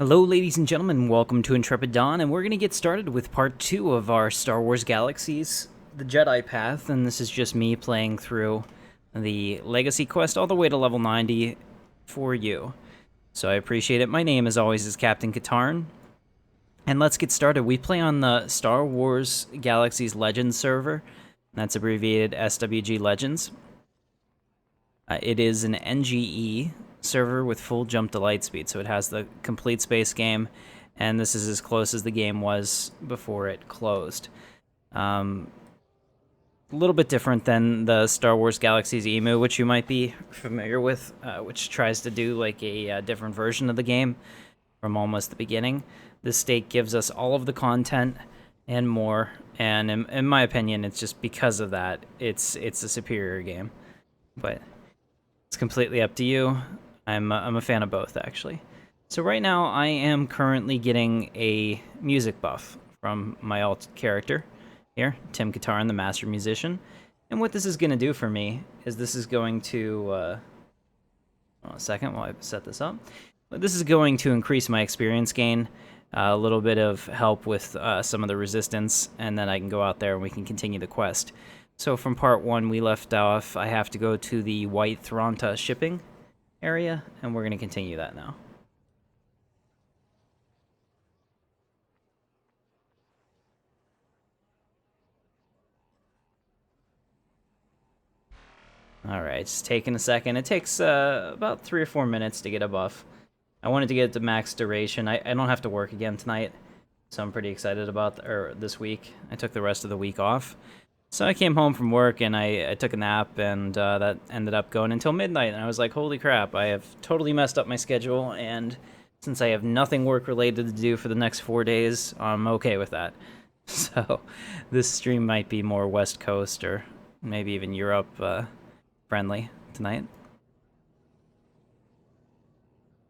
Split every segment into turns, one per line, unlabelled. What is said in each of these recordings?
Hello, ladies and gentlemen. Welcome to Intrepid Dawn, and we're going to get started with part 2 of our Star Wars Galaxies, the Jedi Path, and this is just me playing through the Legacy quest all the way to level 90 for you. So I appreciate it. My name, as always, is Captain Katarn, and let's get started. We play on the Star Wars Galaxies Legends server. That's abbreviated SWG Legends. It is an NGE server with full jump to Lightspeed, so it has the complete space game, and this is as close as the game was before it closed. A little bit different than the Star Wars Galaxies emu, which you might be familiar with, which tries to do like a different version of the game from almost the beginning. This state gives us all of the content and more, and in my opinion, it's just because of that, it's a superior game. But it's completely up to you. I'm a fan of both, actually. So right now, I am currently getting a music buff from my alt character here, Tim Katarn, the master musician. And what this is going to do for me is this is going to... hold on a second while I set this up. This is going to increase my experience gain, a little bit of help with some of the resistance, and then I can go out there and we can continue the quest. So from part 1, we left off, I have to go to the White Thronta shipping area, and we're going to continue that now. Alright, just taking a second. It takes about 3 or 4 minutes to get a buff. I wanted to get it to max duration. I don't have to work again tonight, so I'm pretty excited about this week. I took the rest of the week off. So I came home from work and I took a nap, and that ended up going until midnight, and I was like, holy crap, I have totally messed up my schedule, and since I have nothing work-related to do for the next 4 days, I'm okay with that. So this stream might be more West Coast or maybe even Europe friendly tonight.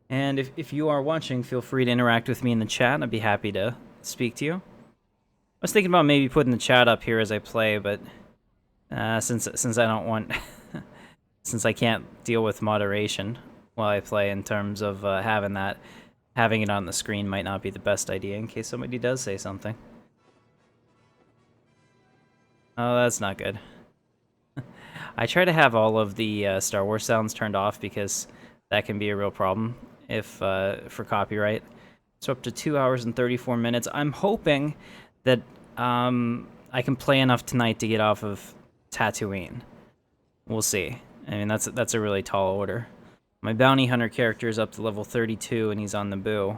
And if you are watching, feel free to interact with me in the chat. I'd be happy to speak to you. I was thinking about maybe putting the chat up here as I play, but since I don't want, since I can't deal with moderation while I play in terms of having it on the screen might not be the best idea in case somebody does say something. Oh, that's not good. I try to have all of the Star Wars sounds turned off because that can be a real problem if for copyright. So up to 2 hours and 34 minutes. I'm hoping that I can play enough tonight to get off of Tatooine. We'll see. I mean, that's a really tall order. My bounty hunter character is up to level 32, and he's on Naboo,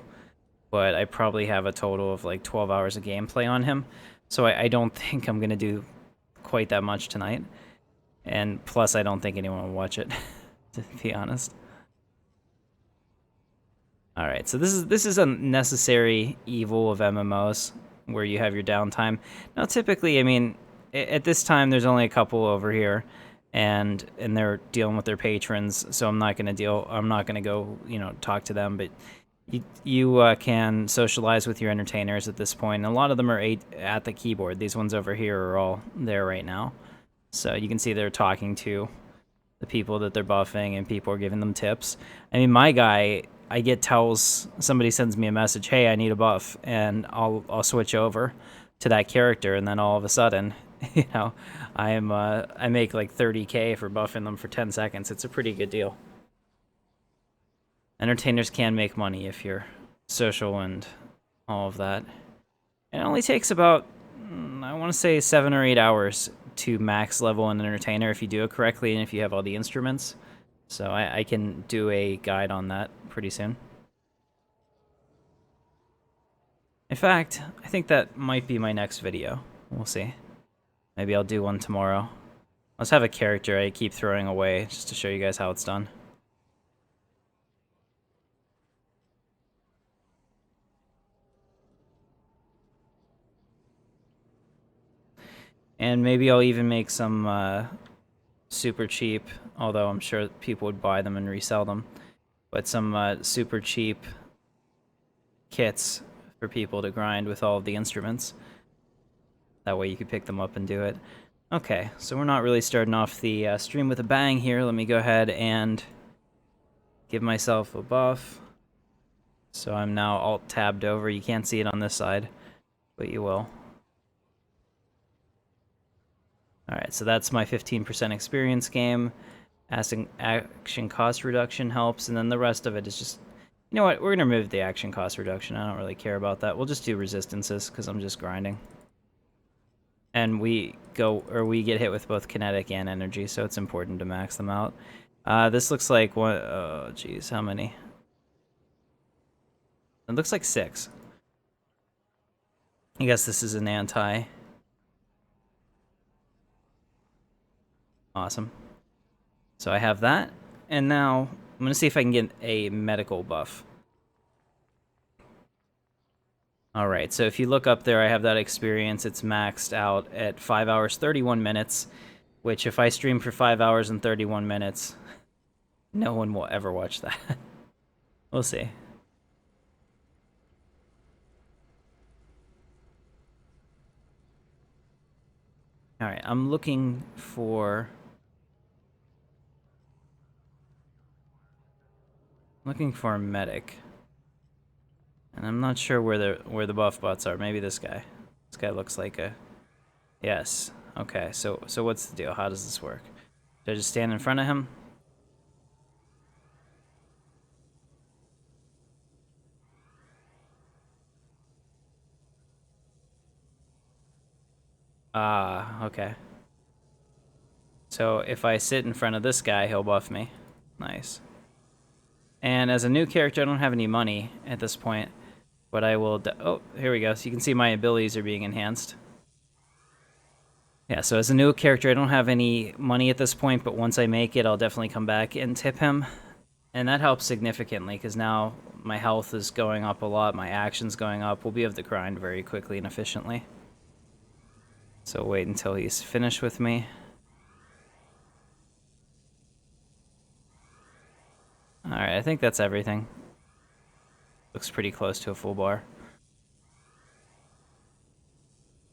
but I probably have a total of like 12 hours of gameplay on him, so I don't think I'm going to do quite that much tonight. And plus, I don't think anyone will watch it, to be honest. Alright, so this is a necessary evil of MMOs, where you have your downtime. Now, typically, I mean, at this time, there's only a couple over here, and they're dealing with their patrons, so I'm not gonna go, talk to them, but you can socialize with your entertainers at this point, and a lot of them are at the keyboard. These ones over here are all there right now. So you can see they're talking to the people that they're buffing, and people are giving them tips. I mean, my guy, I get tells, somebody sends me a message, hey, I need a buff, and I'll switch over to that character, and then all of a sudden, I make like 30k for buffing them for 10 seconds. It's a pretty good deal. Entertainers can make money if you're social and all of that. It only takes about, I want to say 7 or 8 hours to max level an entertainer if you do it correctly and if you have all the instruments. So I can do a guide on that pretty soon. In fact, I think that might be my next video. We'll see. Maybe I'll do one tomorrow. Let's have a character I keep throwing away just to show you guys how it's done. And maybe I'll even make some super cheap, although I'm sure people would buy them and resell them, but some super cheap kits for people to grind with all of the instruments. That way you could pick them up and do it. Okay, so we're not really starting off the stream with a bang here. Let me go ahead and give myself a buff. So I'm now alt-tabbed over. You can't see it on this side, but you will. Alright, so that's my 15% experience game. Action cost reduction helps, and then the rest of it is just... You know what? We're going to remove the action cost reduction. I don't really care about that. We'll just do resistances, because I'm just grinding. And we get hit with both kinetic and energy, so it's important to max them out. This looks like one... Oh, jeez, how many? It looks like 6. I guess this is an anti. Awesome. So I have that, and now I'm going to see if I can get a medical buff. Alright, so if you look up there, I have that experience. It's maxed out at 5 hours, 31 minutes, which if I stream for 5 hours and 31 minutes, no one will ever watch that. We'll see. Alright, I'm looking for a medic. And I'm not sure where the buff bots are. Maybe this guy. This guy looks like a... Yes. Okay, so what's the deal? How does this work? Do I just stand in front of him? Ah, okay. So if I sit in front of this guy, he'll buff me. Nice. And as a new character, I don't have any money at this point. But I will... Oh, here we go. So you can see my abilities are being enhanced. Yeah, so as a new character, I don't have any money at this point, but once I make it, I'll definitely come back and tip him. And that helps significantly, because now my health is going up a lot, my action's going up. We'll be able to grind very quickly and efficiently. So wait until he's finished with me. Alright, I think that's everything. Looks pretty close to a full bar.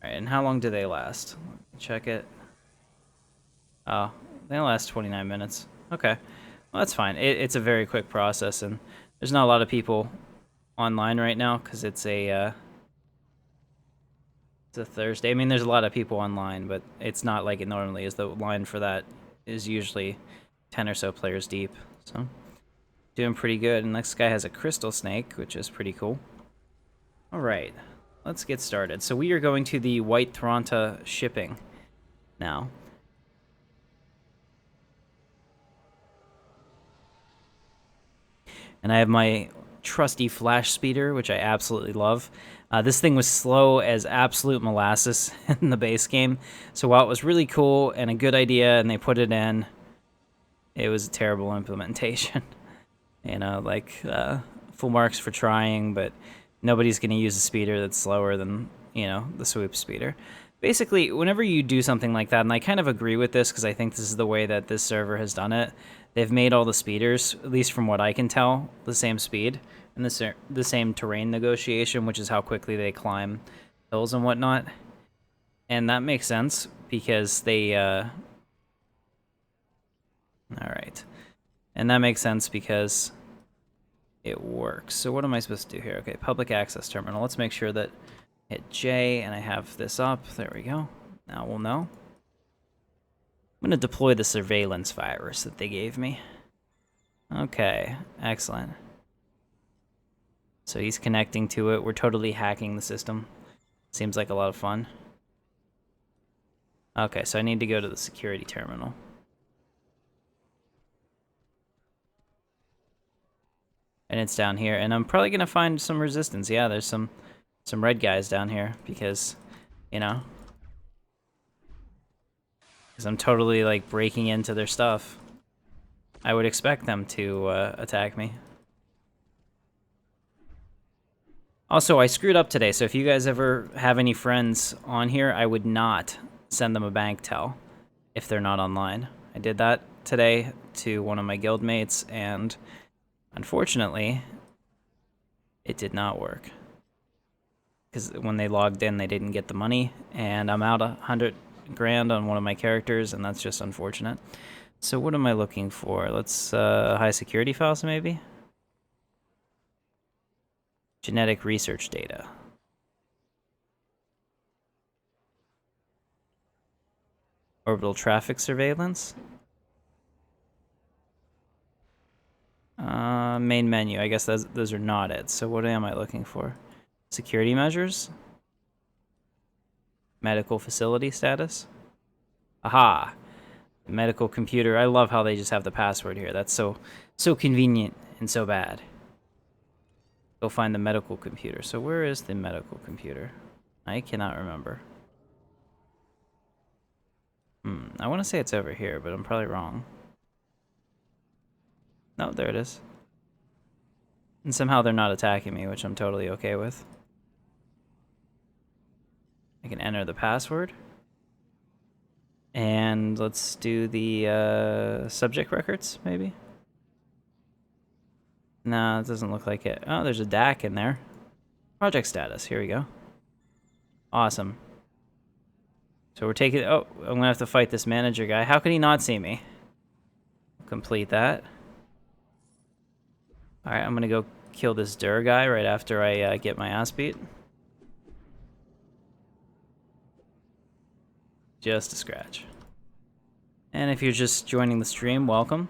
Alright, and how long do they last? Check it. Oh, they last 29 minutes. Okay. Well, that's fine. It's a very quick process, and there's not a lot of people online right now, because it's a Thursday. I mean, there's a lot of people online, but it's not like it normally is. The line for that is usually 10 or so players deep. So, doing pretty good. And next guy has a crystal snake, which is pretty cool. Alright, let's get started. So we are going to the White Thranta shipping now. And I have my trusty flash speeder, which I absolutely love. This thing was slow as absolute molasses in the base game. So while it was really cool and a good idea and they put it in, it was a terrible implementation. You know, like, full marks for trying, but nobody's going to use a speeder that's slower than, you know, the swoop speeder. Basically, whenever you do something like that, and I kind of agree with this because I think this is the way that this server has done it, they've made all the speeders, at least from what I can tell, the same speed, and the same terrain negotiation, which is how quickly they climb hills and whatnot. And that makes sense, because they, Alright. And that makes sense because it works. So what am I supposed to do here? Okay, public access terminal. Let's make sure that hit J, and I have this up. There we go. Now we'll know. I'm going to deploy the surveillance virus that they gave me. Okay, excellent. So he's connecting to it. We're totally hacking the system. Seems like a lot of fun. Okay, so I need to go to the security terminal. And it's down here, and I'm probably gonna find some resistance. Yeah, there's some red guys down here, because, you know, because I'm totally, like, breaking into their stuff. I would expect them to attack me. Also, I screwed up today, so if you guys ever have any friends on here, I would not send them a bank tell if they're not online. I did that today to one of my guildmates, and unfortunately, it did not work. Because when they logged in, they didn't get the money, and I'm out 100 grand on one of my characters, and that's just unfortunate. So what am I looking for? Let's, high security files, maybe? Genetic research data. Orbital traffic surveillance. Main menu. I guess those are not it. So what am I looking for? Security measures? Medical facility status? Aha! Medical computer. I love how they just have the password here. That's so convenient and so bad. Go find the medical computer. So where is the medical computer? I cannot remember. I want to say it's over here, but I'm probably wrong. No, there it is. And somehow they're not attacking me, which I'm totally okay with. I can enter the password. And let's do the subject records, maybe? No, it doesn't look like it. Oh, there's a DAC in there. Project status, here we go. Awesome. So we're taking... Oh, I'm going to have to fight this manager guy. How could he not see me? Complete that. Alright, I'm going to go kill this Dur guy right after I get my ass beat. Just a scratch. And if you're just joining the stream, welcome.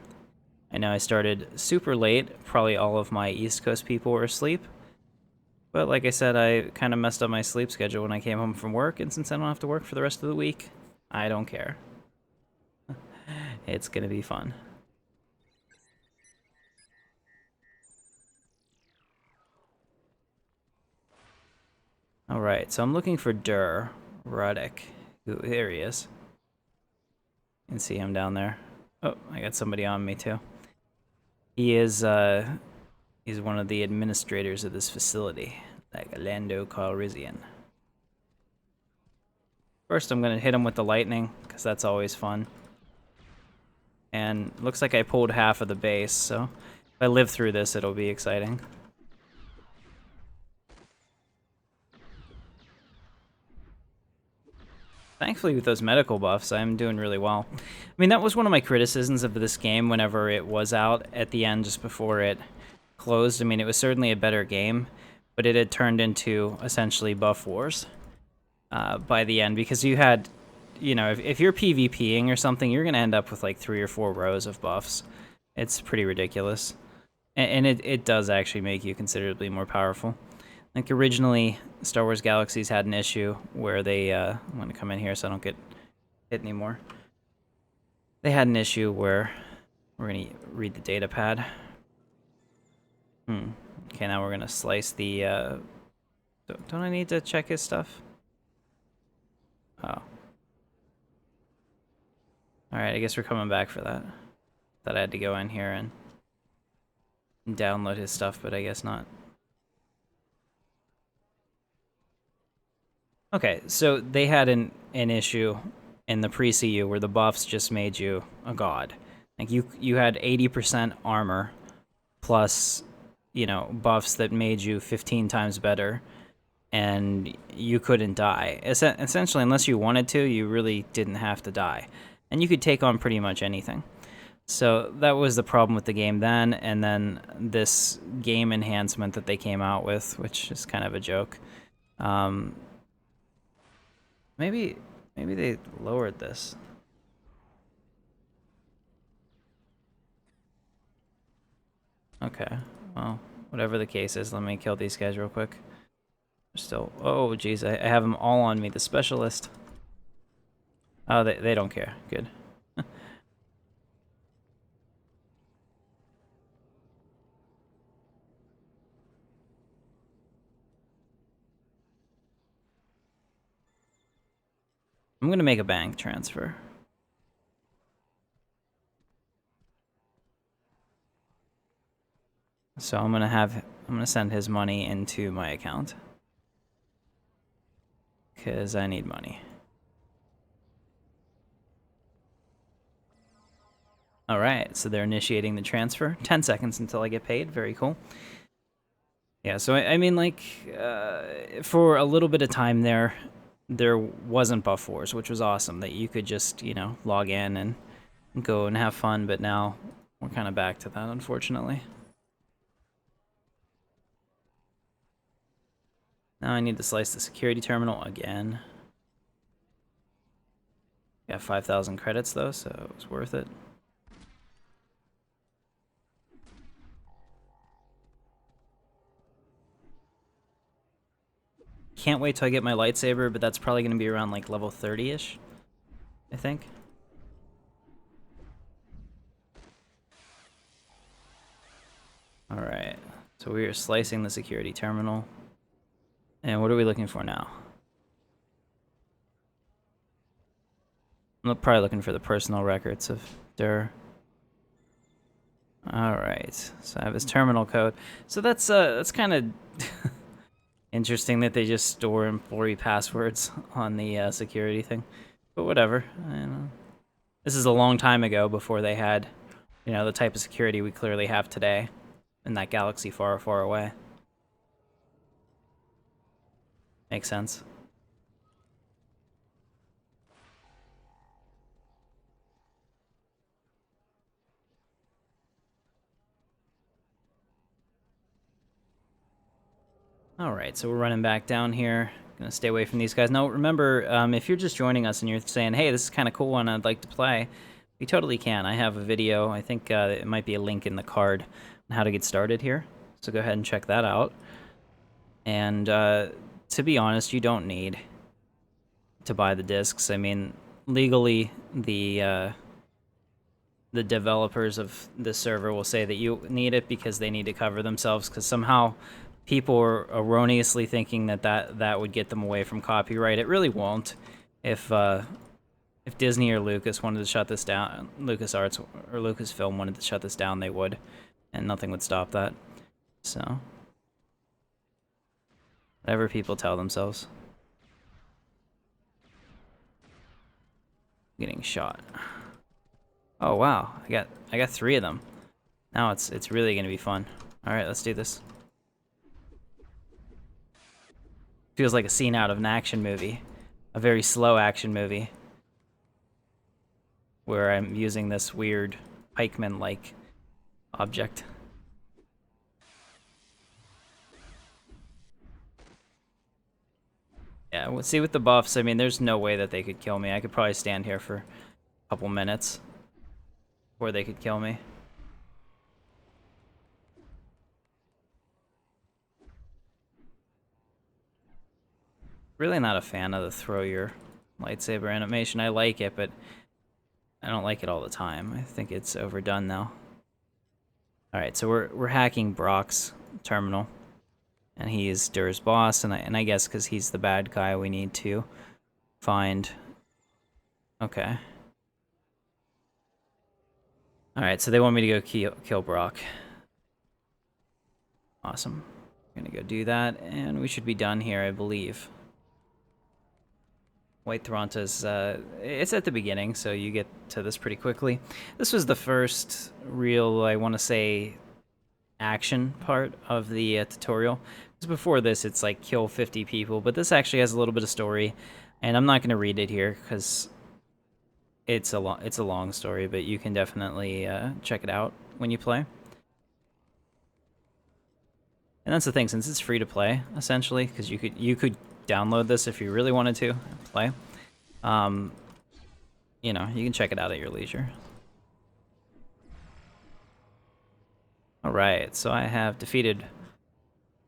I know I started super late. Probably all of my East Coast people were asleep. But like I said, I kind of messed up my sleep schedule when I came home from work, and since I don't have to work for the rest of the week, I don't care. It's gonna be fun. Alright, so I'm looking for Dur Ruddick. Ooh, there he is. You can see him down there. Oh, I got somebody on me too. He is, he's one of the administrators of this facility, like Lando Calrissian. First, I'm gonna hit him with the lightning, because that's always fun. And looks like I pulled half of the base, so if I live through this, it'll be exciting. Thankfully, with those medical buffs, I'm doing really well. I mean, that was one of my criticisms of this game whenever it was out at the end, just before it closed. I mean, it was certainly a better game, but it had turned into essentially buff wars by the end, because you had, you know, if you're PvPing or something, you're going to end up with like 3 or 4 rows of buffs. It's pretty ridiculous. And it does actually make you considerably more powerful. Like originally, Star Wars Galaxies had an issue where they, I'm gonna come in here so I don't get hit anymore. They had an issue where, we're gonna read the data pad. Okay, now we're gonna slice the, don't I need to check his stuff? Oh. Alright, I guess we're coming back for that. Thought I had to go in here and download his stuff, but I guess not. Okay, so they had an issue in the pre-CU where the buffs just made you a god. Like you had 80% armor plus, you know, buffs that made you 15 times better, and you couldn't die. Essentially, unless you wanted to, you really didn't have to die. And you could take on pretty much anything. So that was the problem with the game then, and then this game enhancement that they came out with, which is kind of a joke. Maybe they lowered this. Okay, well, whatever the case is, let me kill these guys real quick. Still, oh geez, I have them all on me, the specialist. Oh, they don't care, good. I'm gonna make a bank transfer. So I'm gonna send his money into my account. 'Cause I need money. Alright, so they're initiating the transfer. 10 seconds until I get paid, very cool. Yeah, so I mean, like, for a little bit of time there wasn't buff wars, which was awesome, that you could just, you know, log in and go and have fun, but now we're kind of back to that, unfortunately. Now I need to slice the security terminal again. Got 5,000 credits though, so it was worth it. Can't wait till I get my lightsaber, but that's probably going to be around like level 30-ish, I think. Alright, so we are slicing the security terminal. And what are we looking for now? I'm probably looking for the personal records of Dur. Alright, so I have his terminal code. So that's kind of interesting that they just store employee passwords on the security thing. But whatever. I don't know. This is a long time ago before they had, you know, the type of security we clearly have today in that galaxy far, far away. Makes sense. Alright, so we're running back down here. Gonna stay away from these guys. Now, remember, if you're just joining us and you're saying, hey, this is kind of cool and I'd like to play, you totally can. I have a video. I think it might be a link in the card on how to get started here. So go ahead and check that out. And to be honest, you don't need to buy the discs. I mean, legally, the developers of this server will say that you need it because they need to cover themselves, because somehow people are erroneously thinking that would get them away from copyright. It really won't. If Disney or Lucas wanted to shut this down, LucasArts or Lucasfilm wanted to shut this down, they would, and nothing would stop that. So, whatever people tell themselves. Getting shot. Oh wow, I got 3 of them. Now it's really gonna be fun. All right, let's do this. Feels like a scene out of an action movie, a very slow action movie, where I'm using this weird pikeman-like object. Yeah, we'll see with the buffs. I mean, there's no way that they could kill me. I could probably stand here for a couple minutes before they could kill me. Really not a fan of the throw your lightsaber animation. I like it, but I don't like it all the time. I think it's overdone now. All right, so we're hacking Brock's terminal, and he is Dur's boss, and I guess because he's the bad guy, we need to find. Okay. All right, so they want me to go kill Brock. Awesome. I'm gonna go do that, and we should be done here, I believe. White Thronta's, it's at the beginning, so you get to this pretty quickly. This was the first real, I want to say, action part of the tutorial. Because before this, it's like kill 50 people, but this actually has a little bit of story, and I'm not going to read it here because it's a long story, but you can definitely check it out when you play. And that's the thing, since it's free to play, essentially, because you could download this if you really wanted to play. You know, you can check it out at your leisure. Alright, so I have defeated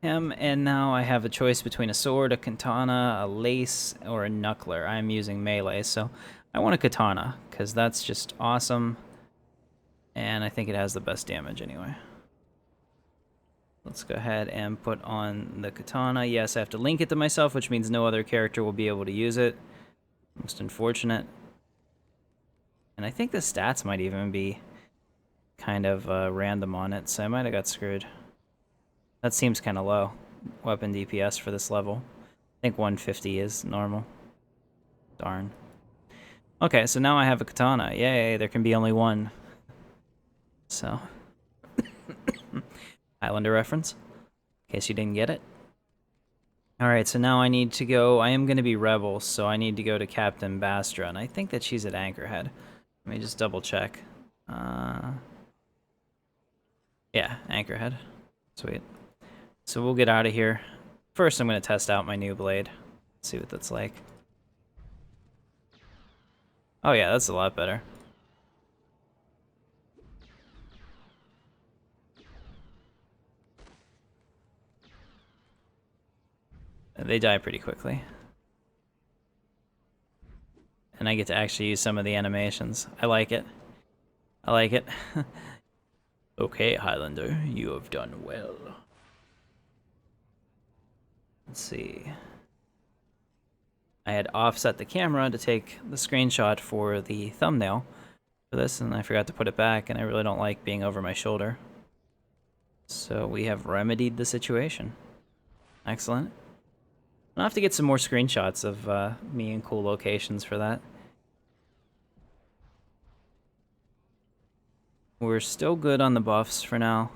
him, and now I have a choice between a sword, a katana, a lace, or a knuckler. I'm using melee, so I want a katana, because that's just awesome, and I think it has the best damage anyway. Let's go ahead and put on the katana. Yes, I have to link it to myself, which means no other character will be able to use it. Most unfortunate. And I think the stats might even be kind of random on it, so I might have got screwed. That seems kind of low. Weapon DPS for this level. I think 150 is normal. Darn. Okay, so now I have a katana. Yay, there can be only one. So... Highlander reference, in case you didn't get it. Alright, so now I need to go, I am going to be Rebel, so I need to go to Captain Bastra, and I think that she's at Anchorhead. Let me just double check. Yeah, Anchorhead. Sweet. So we'll get out of here. First, I'm going to test out my new blade. See what that's like. Oh yeah, that's a lot better. They die pretty quickly. And I get to actually use some of the animations. I like it. I like it. Okay, Highlander, you have done well. Let's see. I had offset the camera to take the screenshot for the thumbnail for this, and I forgot to put it back, and I really don't like being over my shoulder. So we have remedied the situation. Excellent. I'll have to get some more screenshots of me in cool locations for that. We're still good on the buffs for now,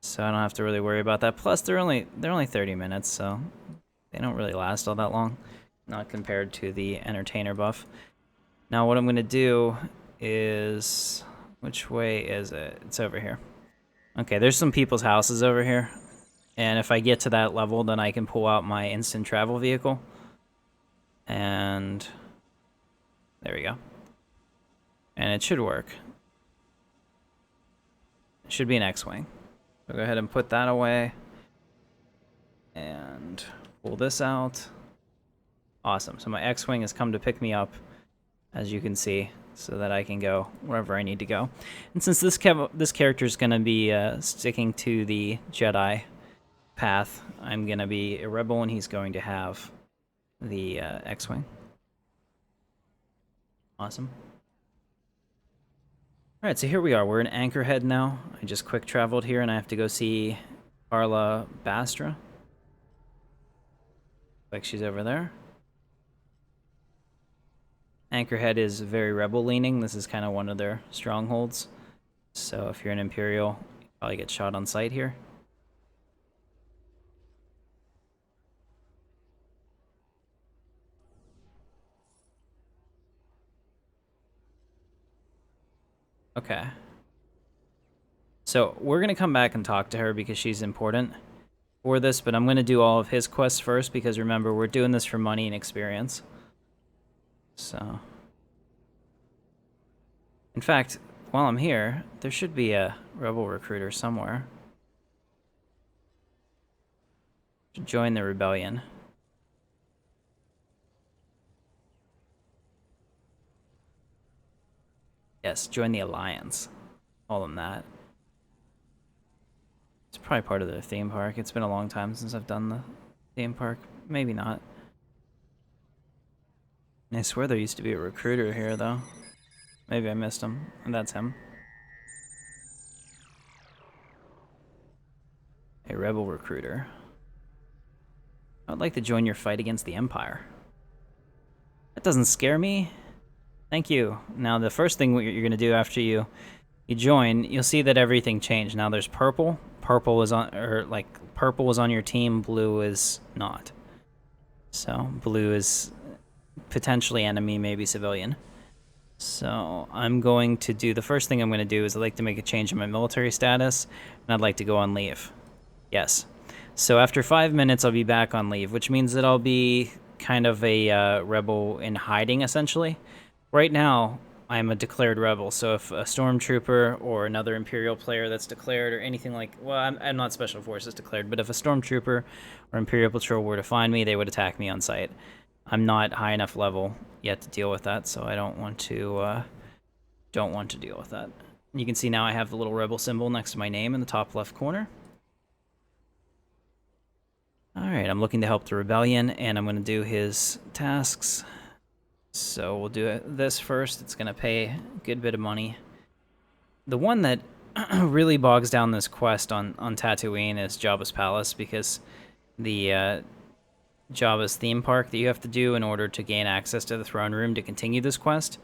so I don't have to really worry about that. Plus, they're only 30 minutes, so they don't really last all that long, not compared to the Entertainer buff. Now, what I'm going to do is... Which way is it? It's over here. Okay, there's some people's houses over here. And if I get to that level, then I can pull out my instant travel vehicle. And... there we go. And it should work. It should be an X-Wing. So go ahead and put that away. And pull this out. Awesome. So my X-Wing has come to pick me up, as you can see, so that I can go wherever I need to go. And since this character is going to be sticking to the Jedi path, I'm going to be a rebel, and he's going to have the X-Wing. Awesome. Alright, so here we are. We're in Anchorhead now. I just quick traveled here, and I have to go see Carla Bastra. Like she's over there. Anchorhead is very rebel-leaning. This is kind of one of their strongholds. So if you're an Imperial, you probably get shot on sight here. Okay. So we're going to come back and talk to her because she's important for this, but I'm going to do all of his quests first because remember, we're doing this for money and experience. So... in fact, while I'm here, there should be a rebel recruiter somewhere. Should join the rebellion. Yes, join the alliance. Call them that. It's probably part of the theme park. It's been a long time since I've done the theme park. Maybe not. I swear there used to be a recruiter here, though. Maybe I missed him, and that's him. A rebel recruiter. I'd like to join your fight against the Empire. That doesn't scare me. Thank you. Now, the first thing you're going to do after you join, you'll see that everything changed. Now there's purple. Purple is on, or like purple is on your team. Blue is not. So blue is potentially enemy, maybe civilian. So I'm going to do, the first thing I'm going to do is I'd like to make a change in my military status, and I'd like to go on leave. Yes. So after 5 minutes, I'll be back on leave, which means that I'll be kind of a rebel in hiding, essentially. Right now, I'm a declared rebel, so if a stormtrooper or another Imperial player that's declared or anything like... well, I'm not Special Forces declared, but if a stormtrooper or Imperial Patrol were to find me, they would attack me on sight. I'm not high enough level yet to deal with that, so I don't want to deal with that. You can see now I have the little rebel symbol next to my name in the top left corner. Alright, I'm looking to help the rebellion, and I'm going to do his tasks. So we'll do this first. It's going to pay a good bit of money. The one that really bogs down this quest on Tatooine is Jabba's Palace, because the Jabba's theme park that you have to do in order to gain access to the throne room to continue this quest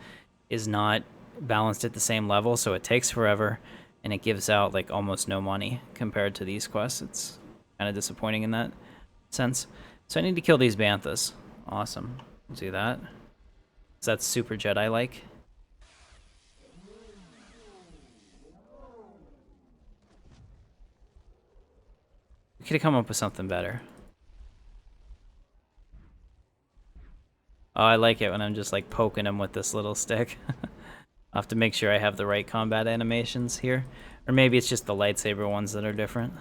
is not balanced at the same level, so it takes forever, and it gives out like almost no money compared to these quests. It's kind of disappointing in that sense. So I need to kill these banthas. Awesome. We'll do that. So that's super Jedi-like. We could have come up with something better. Oh, I like it when I'm just like poking him with this little stick. I'll have to make sure I have the right combat animations here. Or maybe it's just the lightsaber ones that are different.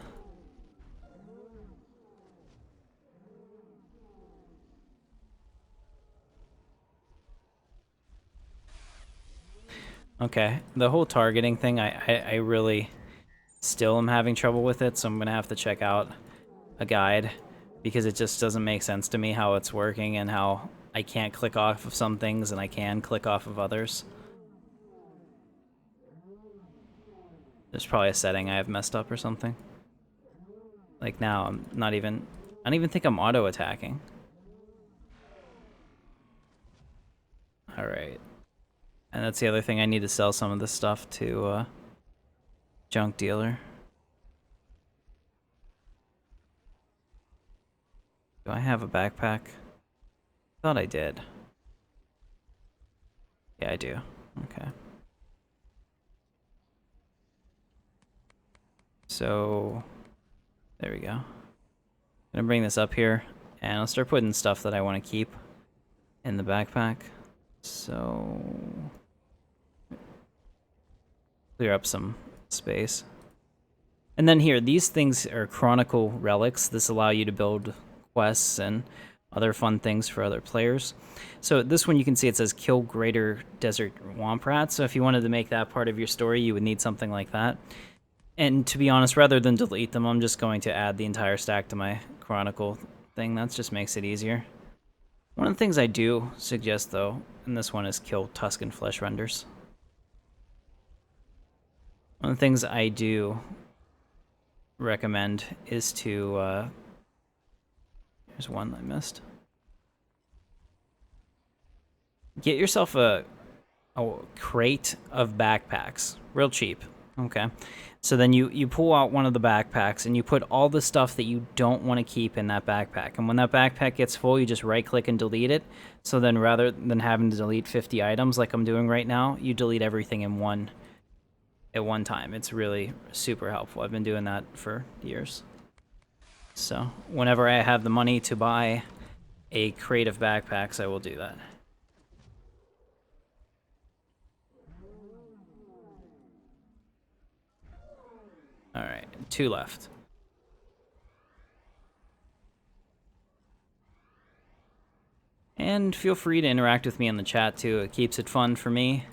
Okay, the whole targeting thing, I really still am having trouble with it, so I'm going to have to check out a guide because it just doesn't make sense to me how it's working and how I can't click off of some things and I can click off of others. There's probably a setting I have messed up or something. Like now, I'm not even... I don't even think I'm auto-attacking. Alright. And that's the other thing, I need to sell some of this stuff to junk dealer. Do I have a backpack? Thought I did. Yeah, I do. Okay. So, there we go. I'm gonna bring this up here, and I'll start putting stuff that I want to keep in the backpack. So, clear up some space. And then here, these things are Chronicle Relics. This allow you to build quests and other fun things for other players. So this one you can see it says kill greater desert womp rats. So if you wanted to make that part of your story, you would need something like that. And to be honest, rather than delete them, I'm just going to add the entire stack to my Chronicle thing. That just makes it easier. One of the things I do suggest, though, and this one is kill Tusken flesh renders. One of the things I do recommend is to... here's one I missed. Get yourself a crate of backpacks. Real cheap. Okay. So then you pull out one of the backpacks and you put all the stuff that you don't want to keep in that backpack. And when that backpack gets full, you just right-click and delete it. So then rather than having to delete 50 items like I'm doing right now, you delete everything at one time. It's really super helpful. I've been doing that for years. So whenever I have the money to buy a crate of backpacks, I will do that. Alright, 2 left. And feel free to interact with me in the chat too. It keeps it fun for me.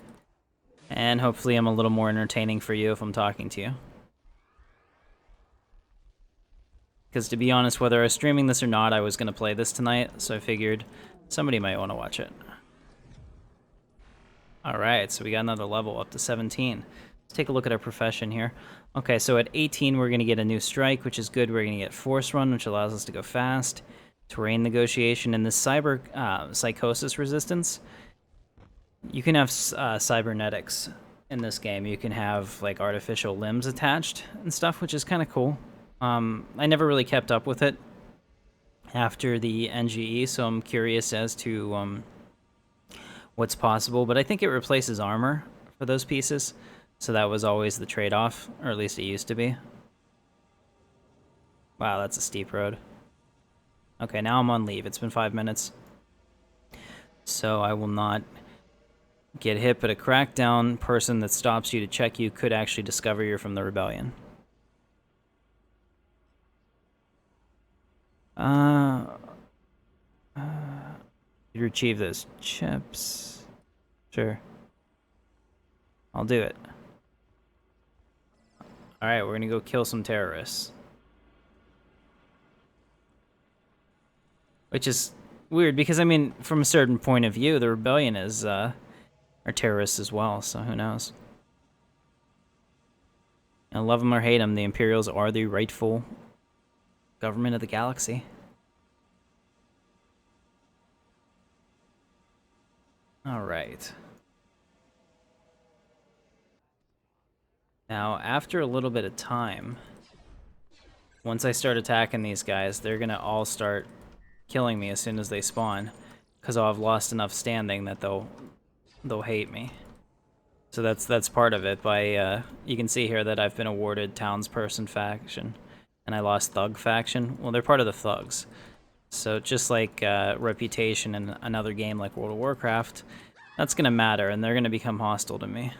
And hopefully I'm a little more entertaining for you if I'm talking to you. Because to be honest, whether I was streaming this or not, I was going to play this tonight, so I figured somebody might want to watch it. Alright, so we got another level up to 17. Let's take a look at our profession here. Okay, so at 18 we're going to get a new strike, which is good. We're going to get Force Run, which allows us to go fast. Terrain Negotiation, and this Cyber Psychosis Resistance. You can have cybernetics in this game. You can have like artificial limbs attached and stuff, which is kind of cool. I never really kept up with it after the NGE, so I'm curious as to what's possible. But I think it replaces armor for those pieces, so that was always the trade-off, or at least it used to be. Wow, that's a steep road. Okay, now I'm on leave. It's been 5 minutes. So I will not get hit, but a crackdown person that stops you to check you could actually discover you're from the rebellion. You retrieve those chips. Sure. I'll do it. Alright, we're gonna go kill some terrorists. Which is weird, because, I mean, from a certain point of view, the rebellion is, are terrorists as well, so who knows. And love them or hate them, the Imperials are the rightful government of the galaxy. Alright. Now, after a little bit of time, once I start attacking these guys, they're gonna all start killing me as soon as they spawn, because I'll have lost enough standing that they'll hate me. So that's part of it. By you can see here that I've been awarded townsperson faction, and I lost thug faction. Well, they're part of the thugs, So just like reputation in another game like World of Warcraft, that's going to matter, and they're going to become hostile to me.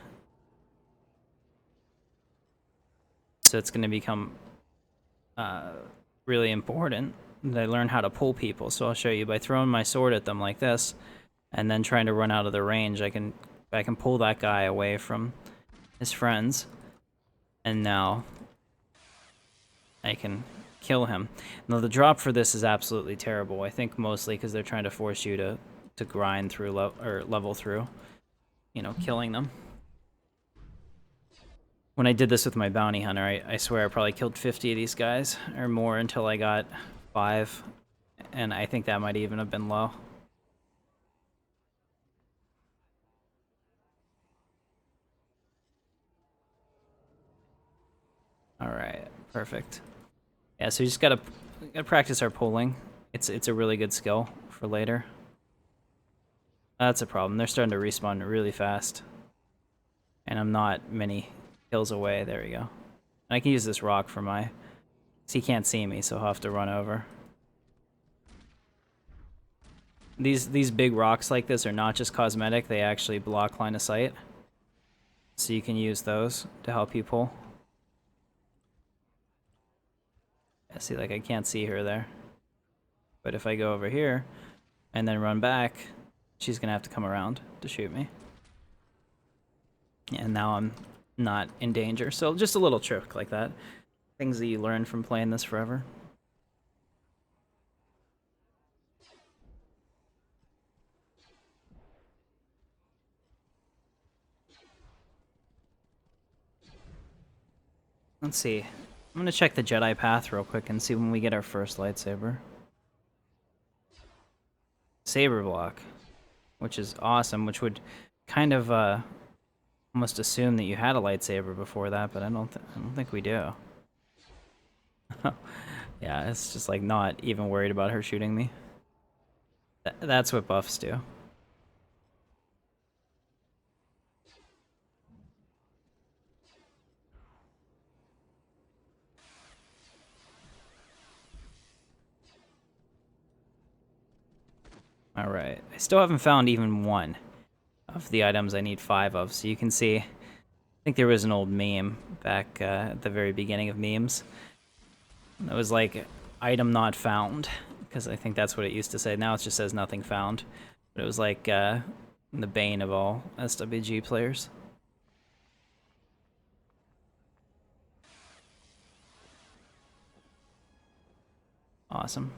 So it's going to become really important that I learn how to pull people. So I'll show you by throwing my sword at them like this, and then trying to run out of the range. I can pull that guy away from his friends, and now I can kill him. Now the drop for this is absolutely terrible. I think mostly because they're trying to force you to grind through or level through, you know, killing them. When I did this with my bounty hunter, I swear I probably killed 50 of these guys or more until I got 5, and I think that might even have been low. All right, perfect. Yeah, so you just gotta practice our pulling. It's a really good skill for later. That's a problem. They're starting to respawn really fast, and I'm not many kills away. There we go. And I can use this rock for my... So he can't see me, so I'll have to run over. These big rocks like this are not just cosmetic, they actually block line of sight. So you can use those to help you pull. Yeah, see, like I can't see her there. But if I go over here and then run back, she's gonna have to come around to shoot me. And now I'm not in danger. So just a little trick like that. Things that you learn from playing this forever. Let's see. I'm gonna check the Jedi path real quick and see when we get our first lightsaber. Saber block, which is awesome, which would kind of almost assume that you had a lightsaber before that, but I don't think we do. Yeah, it's just like not even worried about her shooting me. That's what buffs do. Alright, I still haven't found even one of the items I need 5 of, so you can see, I think there was an old meme back at the very beginning of memes. It was like, item not found, because I think that's what it used to say. Now it just says nothing found. But it was like the bane of all SWG players. Awesome.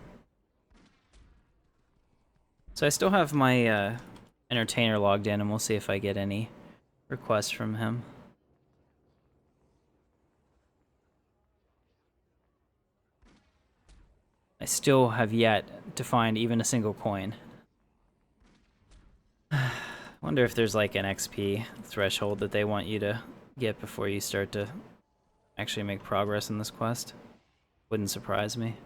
So I still have my entertainer logged in, and we'll see if I get any requests from him. I still have yet to find even a single coin. Wonder if there's like an XP threshold that they want you to get before you start to actually make progress in this quest. Wouldn't surprise me.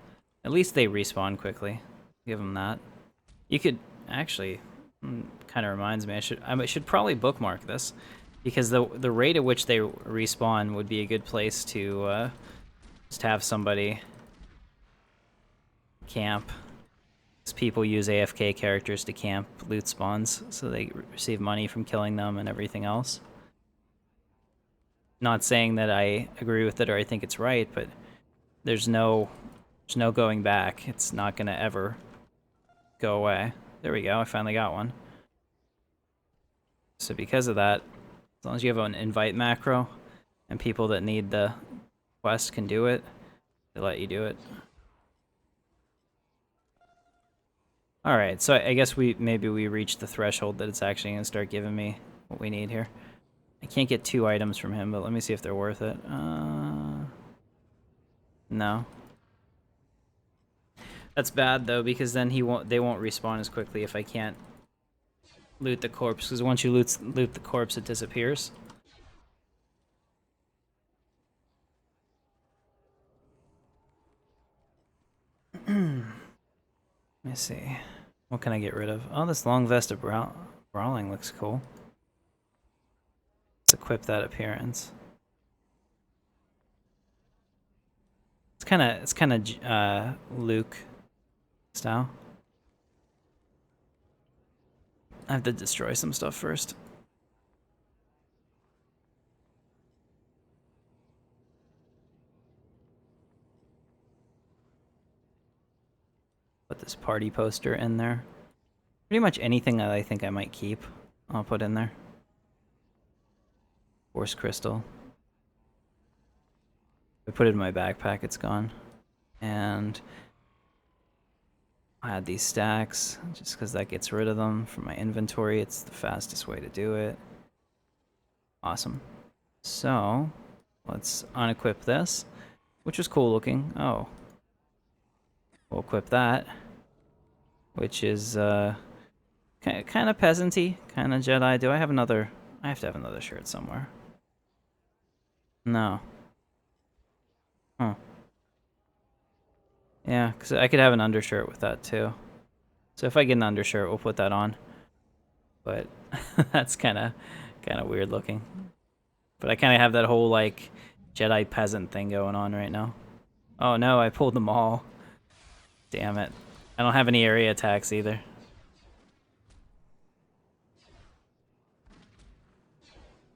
At least they respawn quickly. Give them that. You could actually, kind of reminds me, I should probably bookmark this, because the rate at which they respawn would be a good place to just have somebody camp. People use AFK characters to camp loot spawns, so they receive money from killing them and everything else. Not saying that I agree with it or I think it's right, but there's no going back. It's not gonna ever go away. There we go, I finally got one. So because of that, as long as you have an invite macro, and people that need the quest can do it, they let you do it. Alright, so I guess maybe we reached the threshold that it's actually going to start giving me what we need here. I can't get 2 items from him, but let me see if they're worth it. No. That's bad though, because then they won't respawn as quickly if I can't loot the corpse, because once you loot the corpse, it disappears. Let me see. What can I get rid of? Oh, this long vest of brawling looks cool. Let's equip that appearance. It's kind of Luke style. I have to destroy some stuff first. Put this party poster in there. Pretty much anything that I think I might keep, I'll put in there. Force crystal. If I put it in my backpack, it's gone. And I add these stacks just because that gets rid of them from my inventory. It's the fastest way to do it. Awesome. So let's unequip this, which is cool looking. Oh, we'll equip that, which is kind of peasanty, kind of Jedi. Do I have another? I have to have another shirt somewhere. No. Huh. Yeah, because I could have an undershirt with that too. So if I get an undershirt, we'll put that on. But that's kind of weird looking. But I kind of have that whole like Jedi peasant thing going on right now. Oh no, I pulled them all. Damn it. I don't have any area attacks either.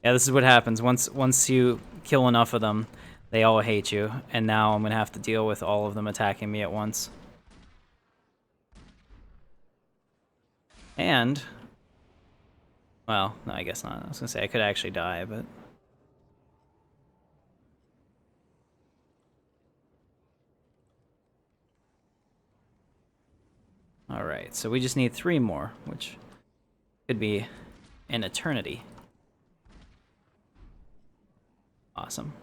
Yeah, this is what happens. Once you kill enough of them, they all hate you, and now I'm gonna have to deal with all of them attacking me at once. And, well, no, I guess not. I was gonna say I could actually die, but... Alright, so we just need 3 more, which could be an eternity. Awesome.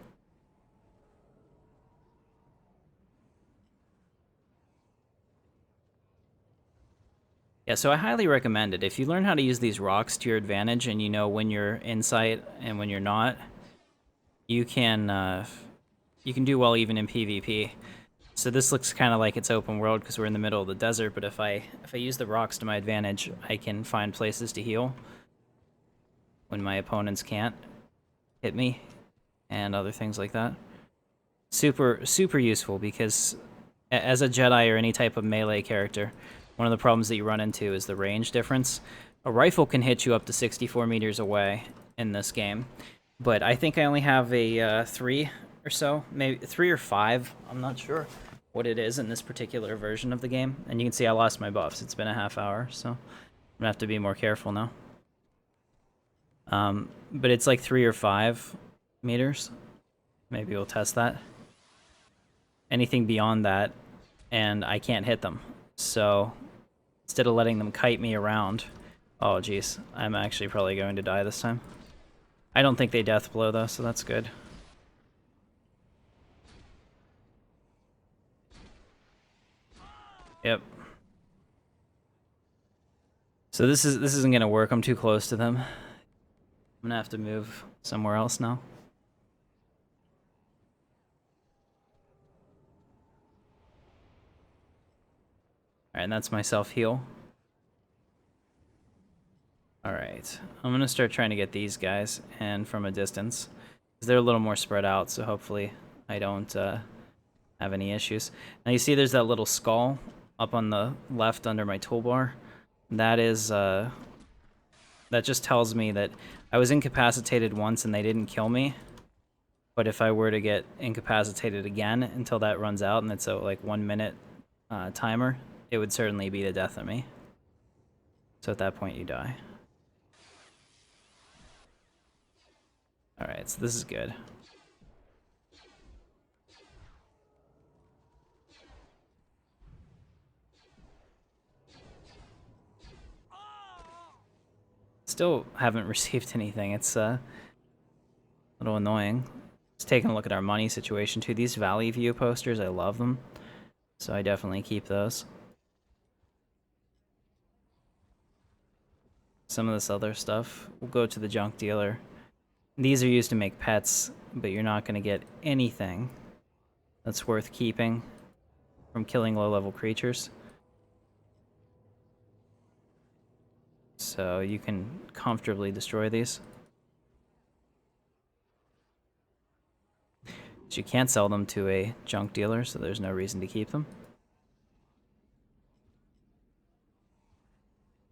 Yeah, so I highly recommend it. If you learn how to use these rocks to your advantage and you know when you're in sight and when you're not, you can do well even in PvP. So this looks kind of like it's open world because we're in the middle of the desert, but if I use the rocks to my advantage, I can find places to heal when my opponents can't hit me and other things like that. Super useful because as a Jedi or any type of melee character, one of the problems that you run into is the range difference. A rifle can hit you up to 64 meters away in this game, but I think I only have a 3 or so, maybe 3 or 5, I'm not sure what it is in this particular version of the game. And you can see I lost my buffs. It's been a half hour, so I'm gonna have to be more careful now. But it's like 3 or 5 meters. Maybe we'll test that. Anything beyond that, and I can't hit them. So instead of letting them kite me around, oh geez, I'm actually probably going to die this time. I don't think they death blow though, so that's good. Yep. So this isn't gonna work. I'm too close to them. I'm gonna have to move somewhere else now. Alright, and that's my self-heal. Alright, I'm gonna start trying to get these guys, and from a distance. Because they're a little more spread out, so hopefully I don't have any issues. Now you see there's that little skull up on the left under my toolbar. That is, that just tells me that I was incapacitated once and they didn't kill me. But if I were to get incapacitated again until that runs out, and it's a like 1 minute timer, it would certainly be the death of me. So at that point you die. Alright, so this is good. Still haven't received anything. It's a little annoying. Let's take a look at our money situation too. These Valley View posters, I love them. So I definitely keep those. Some of this other stuff, we'll go to the junk dealer. These are used to make pets, but you're not going to get anything that's worth keeping from killing low-level creatures. So you can comfortably destroy these. But you can't sell them to a junk dealer, so there's no reason to keep them.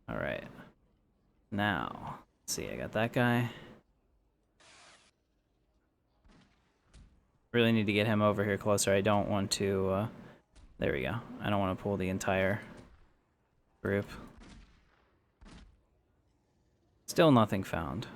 Alright. Now, let's see, I got that guy. Really need to get him over here closer. I don't want to, there we go. I don't want to pull the entire group. Still nothing found.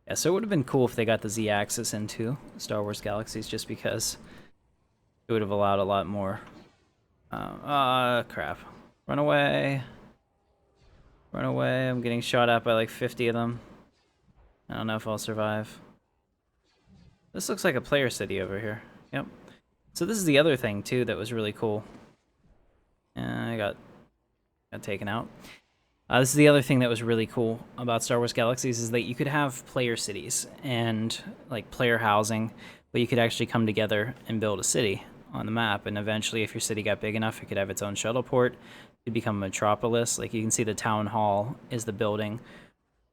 Yeah, so it would have been cool if they got the Z-axis into Star Wars Galaxies, just because it would have allowed a lot more. Crap. Run away. Run away. I'm getting shot at by like 50 of them. I don't know if I'll survive. This looks like a player city over here. Yep. So this is the other thing, too, that was really cool. I got taken out. This is the other thing that was really cool about Star Wars Galaxies, is that you could have player cities and like player housing, but you could actually come together and build a city on the map. And eventually, if your city got big enough, it could have its own shuttle port. It could become a metropolis. Like you can see the town hall is the building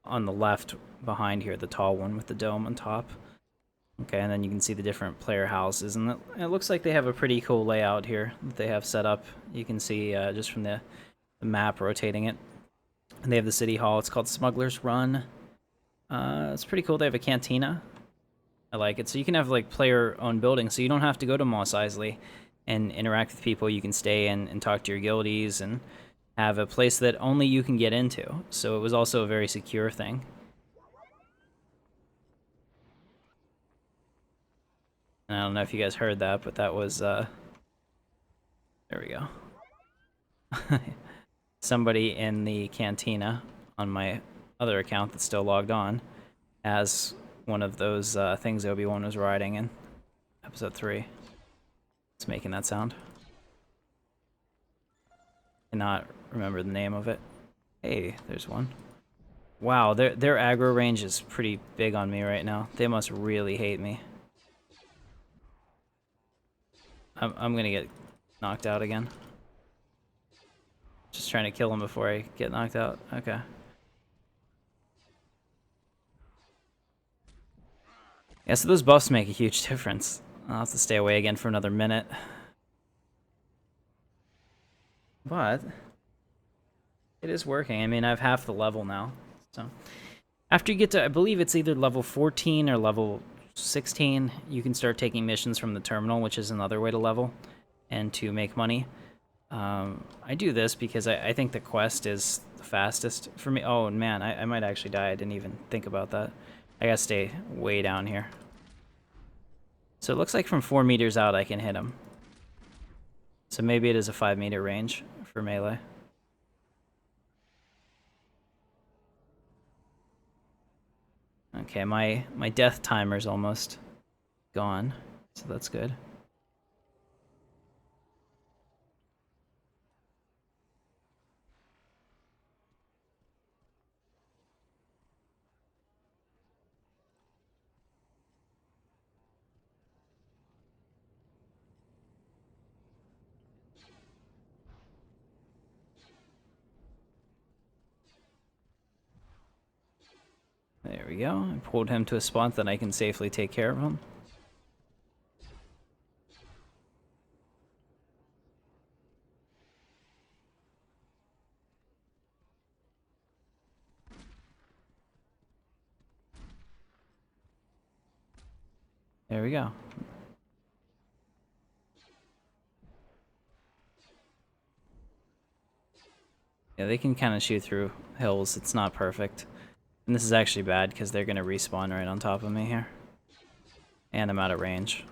on the left behind here, the tall one with the dome on top. Okay, and then you can see the different player houses, and it looks like they have a pretty cool layout here that they have set up. You can see just from the map rotating it. And they have the city hall. It's called Smugglers Run. It's pretty cool. They have a cantina. I like it. So you can have like player-owned buildings, so you don't have to go to Mos Eisley and interact with people. You can stay in and talk to your guildies and have a place that only you can get into. So it was also a very secure thing. And I don't know if you guys heard that, but that was, there we go. Somebody in the cantina on my other account that's still logged on as one of those things Obi-Wan was riding in episode 3. It's making that sound. Cannot remember the name of it. Hey, there's one. Wow, their aggro range is pretty big on me right now. They must really hate me. I'm gonna get knocked out again. Just trying to kill him before I get knocked out. Okay. Yeah, so those buffs make a huge difference. I'll have to stay away again for another minute. But it is working. I mean, I have half the level now. So after you get to, I believe it's either level 14 or level 16, you can start taking missions from the terminal, which is another way to level and to make money. I do this because I think the quest is the fastest for me. Oh man, I might actually die. I didn't even think about that. I gotta stay way down here. So it looks like from 4 meters out I can hit him. So maybe it is a 5-meter range for melee. Okay, my death timer's almost gone, so that's good. There we go. I pulled him to a spot that I can safely take care of him. There we go. Yeah, they can kind of shoot through hills. It's not perfect. And this is actually bad because they're going to respawn right on top of me here. And I'm out of range.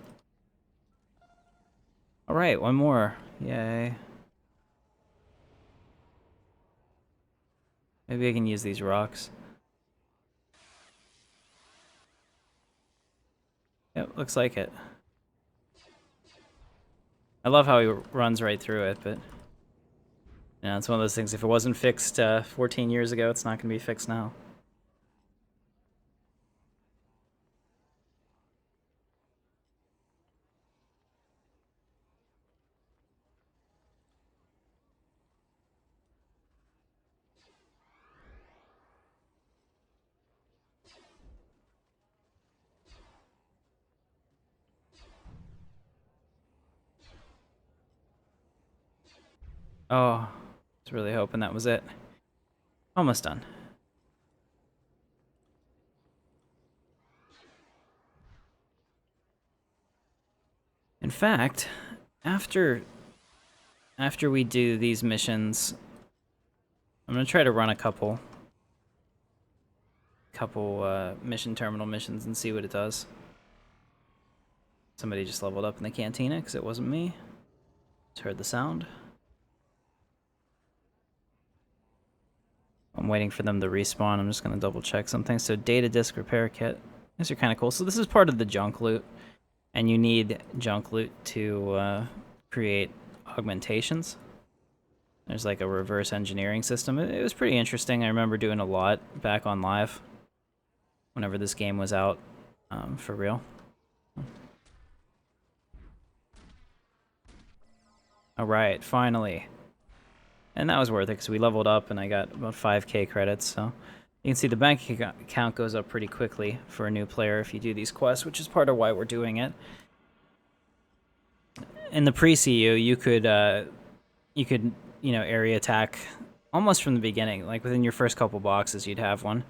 Alright, one more. Yay. Maybe I can use these rocks. Yep, looks like it. I love how he runs right through it, but... You know, it's one of those things, if it wasn't fixed 14 years ago, it's not going to be fixed now. Oh, I was really hoping that was it. Almost done. In fact, after we do these missions, I'm gonna try to run a couple mission terminal missions and see what it does. Somebody just leveled up in the cantina because it wasn't me. Just heard the sound. I'm waiting for them to respawn. I'm just gonna double check something. So data disk repair kit. These are kind of cool. So this is part of the junk loot, and you need junk loot to create augmentations. There's like a reverse engineering system. It was pretty interesting. I remember doing a lot back on live whenever this game was out for real. Alright, finally. And that was worth it because we leveled up and I got about 5k credits, so you can see the bank account goes up pretty quickly for a new player if you do these quests, which is part of why we're doing it. In the pre-CU, you could area attack almost from the beginning. Like within your first couple boxes, you'd have one.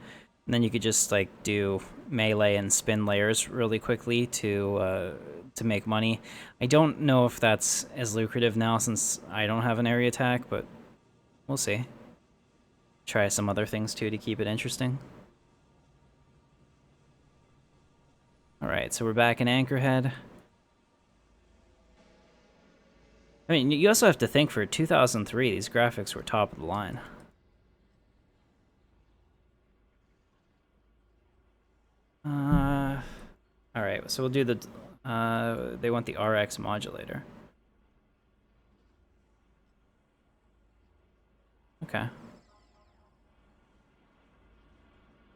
And then you could just like do melee and spin layers really quickly to make money. I don't know if that's as lucrative now since I don't have an area attack, but we'll see. Try some other things too to keep it interesting. Alright, so we're back in Anchorhead. I mean, you also have to think for 2003, these graphics were top of the line. Alright, so we'll do the... they want the RX modulator. Okay.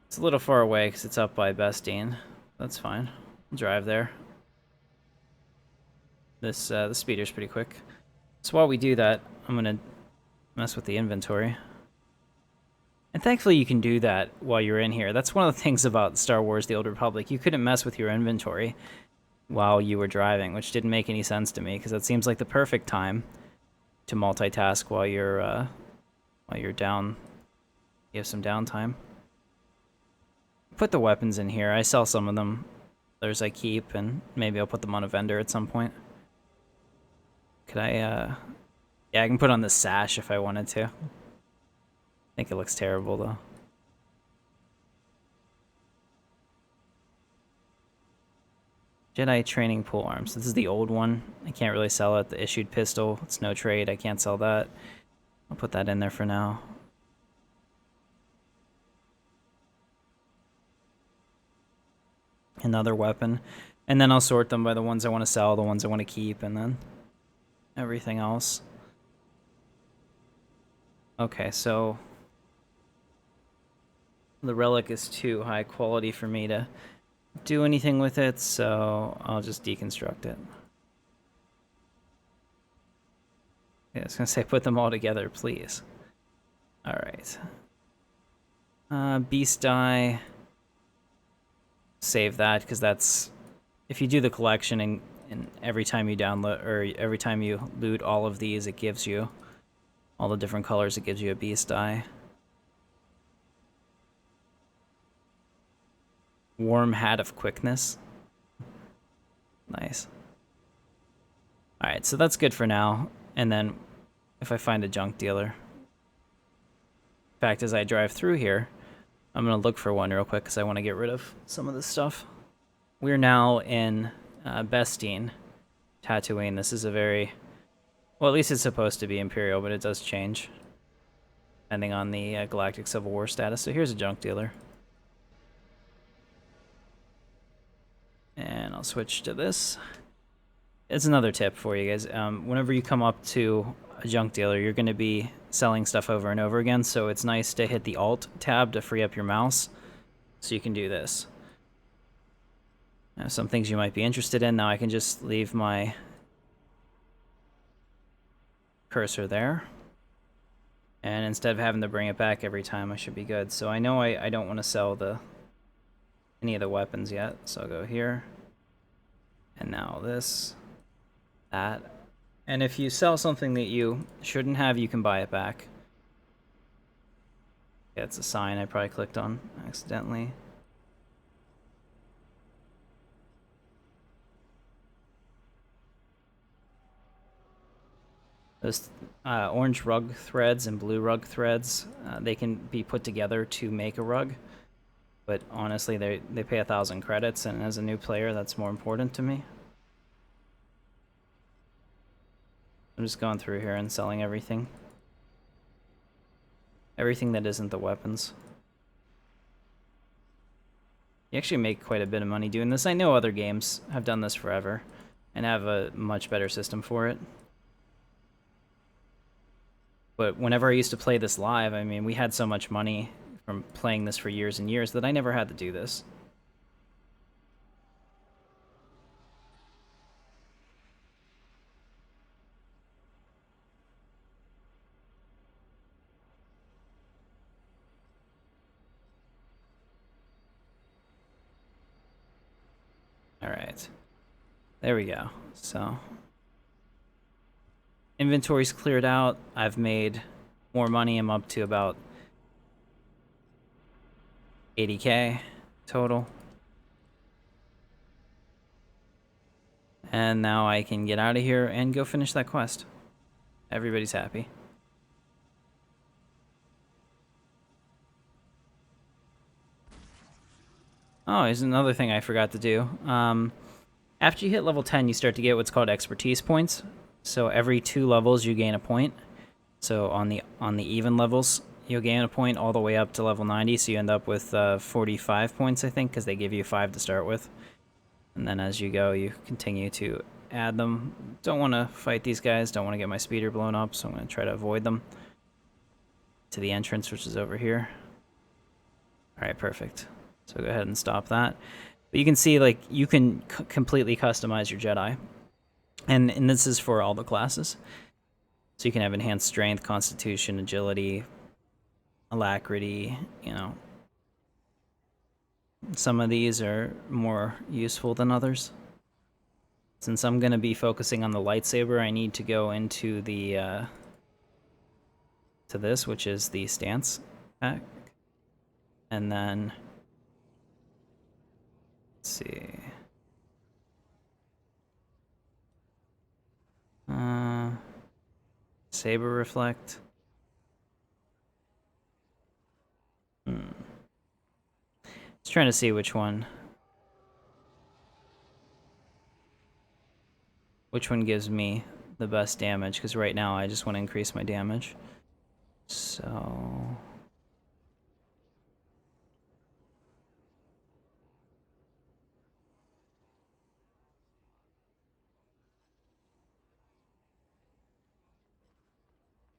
It's a little far away because it's up by Bestine. That's fine. We'll drive there. This the speeder's pretty quick. So while we do that, I'm gonna mess with the inventory. And thankfully you can do that while you're in here. That's one of the things about Star Wars The Old Republic. You couldn't mess with your inventory while you were driving, which didn't make any sense to me, because that seems like the perfect time to multitask while you're down. You have some downtime. Put the weapons in here. I sell some of them. Others I keep, and maybe I'll put them on a vendor at some point. Could I, yeah, I can put on the sash if I wanted to. I think it looks terrible, though. Jedi training pole arms. This is the old one. I can't really sell it. The issued pistol. It's no trade. I can't sell that. I'll put that in there for now. Another weapon. And then I'll sort them by the ones I want to sell, the ones I want to keep, and then everything else. Okay, so the relic is too high quality for me to do anything with it, so I'll just deconstruct it. Yeah, I was gonna say put them all together, please. Alright. Beast die. Save that, because that's... If you do the collection and every time you download, or every time you loot all of these, it gives you all the different colors, it gives you a beast die. Warm hat of quickness. Nice. Alright, so that's good for now. And then if I find a junk dealer. In fact, as I drive through here, I'm going to look for one real quick because I want to get rid of some of this stuff. We're now in Bestine, Tatooine. This is a very... Well, at least it's supposed to be Imperial, but it does change depending on the Galactic Civil War status. So here's a junk dealer. And I'll switch to this. It's another tip for you guys. Whenever you come up to a junk dealer, you're going to be selling stuff over and over again, so it's nice to hit the Alt tab to free up your mouse so you can do this. Now, some things you might be interested in. Now I can just leave my cursor there, and instead of having to bring it back every time, I should be good. So I know I don't want to sell any of the weapons yet, so I'll go here, and now this, that, And if you sell something that you shouldn't have, you can buy it back. Yeah, it's a sign I probably clicked on accidentally. Those orange rug threads and blue rug threads, they can be put together to make a rug. But honestly, they pay 1,000 credits, and as a new player, that's more important to me. I'm just going through here and selling everything. Everything that isn't the weapons. You actually make quite a bit of money doing this. I know other games have done this forever and have a much better system for it. But whenever I used to play this live, I mean, we had so much money from playing this for years and years that I never had to do this. Alright. There we go. So, inventory's cleared out. I've made more money. I'm up to about 80k total. And now I can get out of here and go finish that quest. Everybody's happy. Oh, here's another thing I forgot to do. After you hit level 10, you start to get what's called expertise points. So every 2 levels, you gain a point. So on the even levels, you'll gain a point all the way up to level 90. So you end up with 45 points, I think, because they give you 5 to start with. And then as you go, you continue to add them. Don't want to fight these guys. Don't want to get my speeder blown up, so I'm going to try to avoid them. To the entrance, which is over here. Alright, perfect. So go ahead and stop that. But you can see, like, you can completely customize your Jedi. And this is for all the classes. So you can have enhanced strength, constitution, agility, alacrity, you know. Some of these are more useful than others. Since I'm going to be focusing on the lightsaber, I need to go into the to this, which is the stance pack. And then let's see. Saber reflect. Just trying to see which one gives me the best damage, because right now I just want to increase my damage. So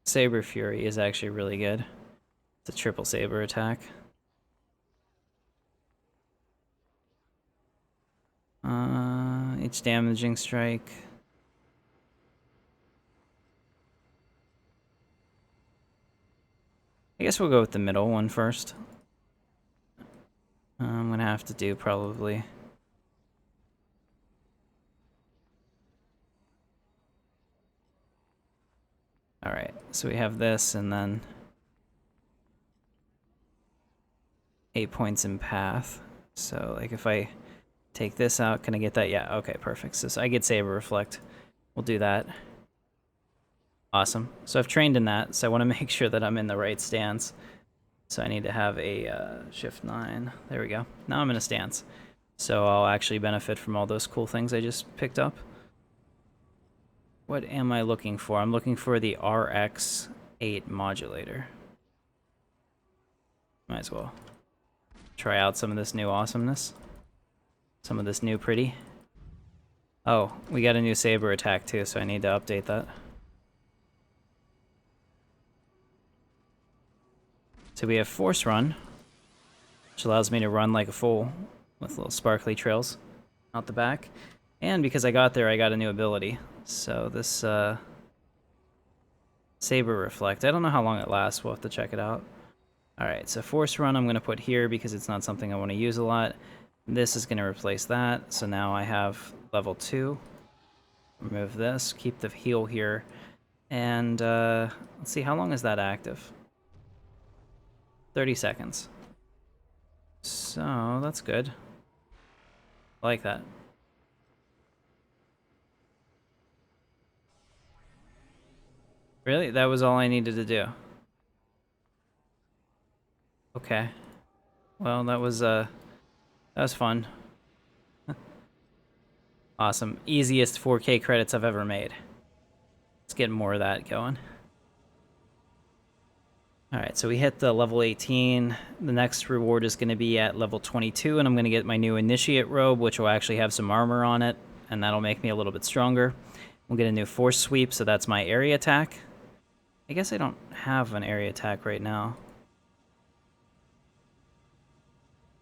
Saber Fury is actually really good. It's a triple saber attack. Each damaging strike. I guess we'll go with the middle one first. I'm gonna have to do probably. Alright, so we have this, and then 8 points in path. So, like, if I take this out, can I get that? Yeah, okay, perfect. So I get Saber Reflect. We'll do that. Awesome. So I've trained in that, so I want to make sure that I'm in the right stance. So I need to have a Shift 9. There we go. Now I'm in a stance. So I'll actually benefit from all those cool things I just picked up. What am I looking for? I'm looking for the RX-8 modulator. Might as well try out some of this new awesomeness. Some of this new pretty. Oh, we got a new saber attack too, so I need to update that. So we have Force Run, which allows me to run like a fool with little sparkly trails out the back. And because I got there, I got a new ability. So this Saber Reflect, I don't know how long it lasts, we'll have to check it out. Alright, so Force Run I'm going to put here because it's not something I want to use a lot. This is going to replace that, so now I have level 2. Remove this, keep the heal here, and let's see, how long is that active? 30 seconds. So, that's good. I like that. Really? That was all I needed to do? Okay. Well, that was fun. Awesome. Easiest 4K credits I've ever made. Let's get more of that going. Alright, so we hit the level 18. The next reward is going to be at level 22, and I'm going to get my new Initiate robe, which will actually have some armor on it, and that'll make me a little bit stronger. We'll get a new Force Sweep, so that's my area attack. I guess I don't have an area attack right now.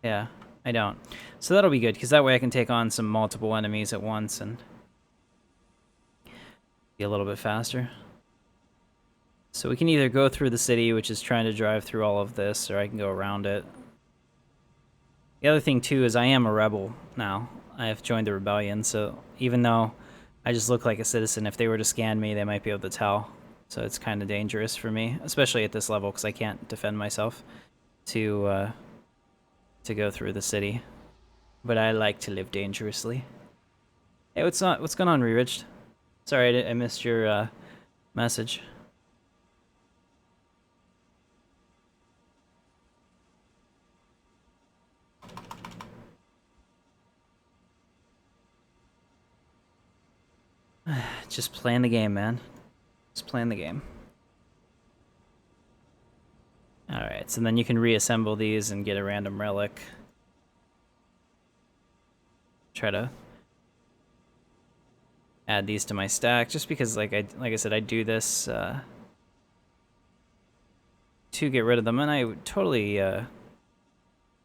Yeah, I don't. So that'll be good, because that way I can take on some multiple enemies at once and be a little bit faster. So we can either go through the city, which is trying to drive through all of this, or I can go around it. The other thing, too, is I am a rebel now. I have joined the rebellion, so even though I just look like a citizen, if they were to scan me, they might be able to tell. So it's kind of dangerous for me, especially at this level, because I can't defend myself to go through the city. But I like to live dangerously. Hey, what's going on, Reridged? Sorry, I missed your message. Just playing the game, man. Just playing the game. Alright, so then you can reassemble these and get a random relic. Try to add these to my stack, just because, like I said, I do this to get rid of them, and I totally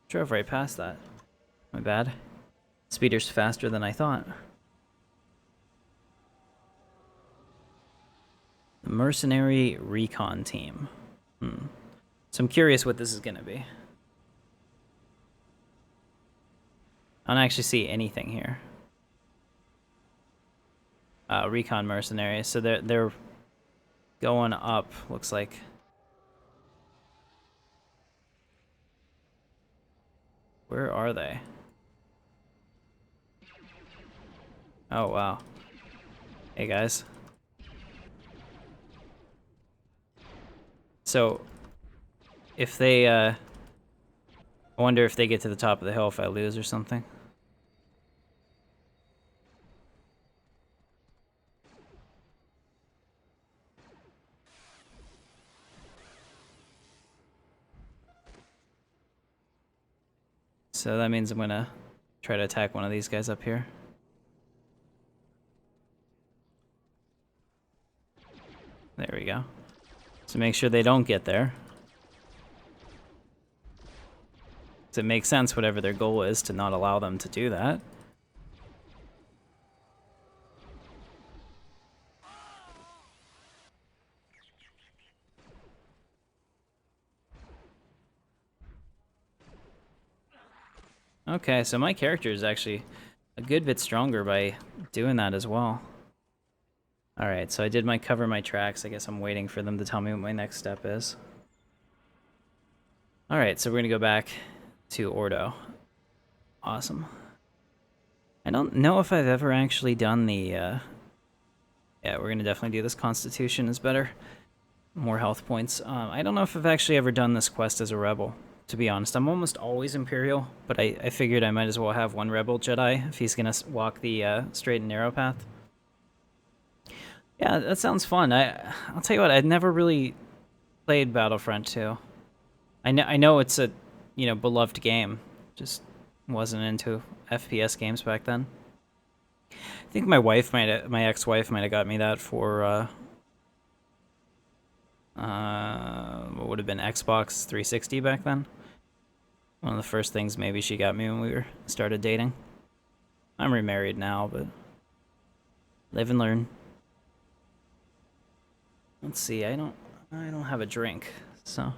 drove right past that. My bad. Speeder's faster than I thought. The Mercenary Recon team. So I'm curious what this is going to be. I don't actually see anything here. Recon Mercenaries. So they're going up, looks like. Where are they? Oh, wow. Hey, guys. So, if they, I wonder if they get to the top of the hill if I lose or something. So that means I'm gonna try to attack one of these guys up here. There we go. So make sure they don't get there. So it makes sense, whatever their goal is, to not allow them to do that. Okay, so my character is actually a good bit stronger by doing that as well. Alright, so I did cover my tracks. I guess I'm waiting for them to tell me what my next step is. Alright, so we're gonna go back to Ordo. Awesome. I don't know if I've ever actually done the, yeah, we're gonna definitely do this. Constitution is better. More health points. I don't know if I've actually ever done this quest as a rebel, to be honest. I'm almost always Imperial, but I figured I might as well have one rebel Jedi if he's gonna walk the straight and narrow path. Yeah, that sounds fun. I'll tell you what, I'd never really played Battlefront 2. I know it's a, beloved game. Just wasn't into FPS games back then. I think my ex-wife might have got me that for what would have been Xbox 360 back then. One of the first things maybe she got me when we started dating. I'm remarried now, but live and learn. Let's see, I don't have a drink, so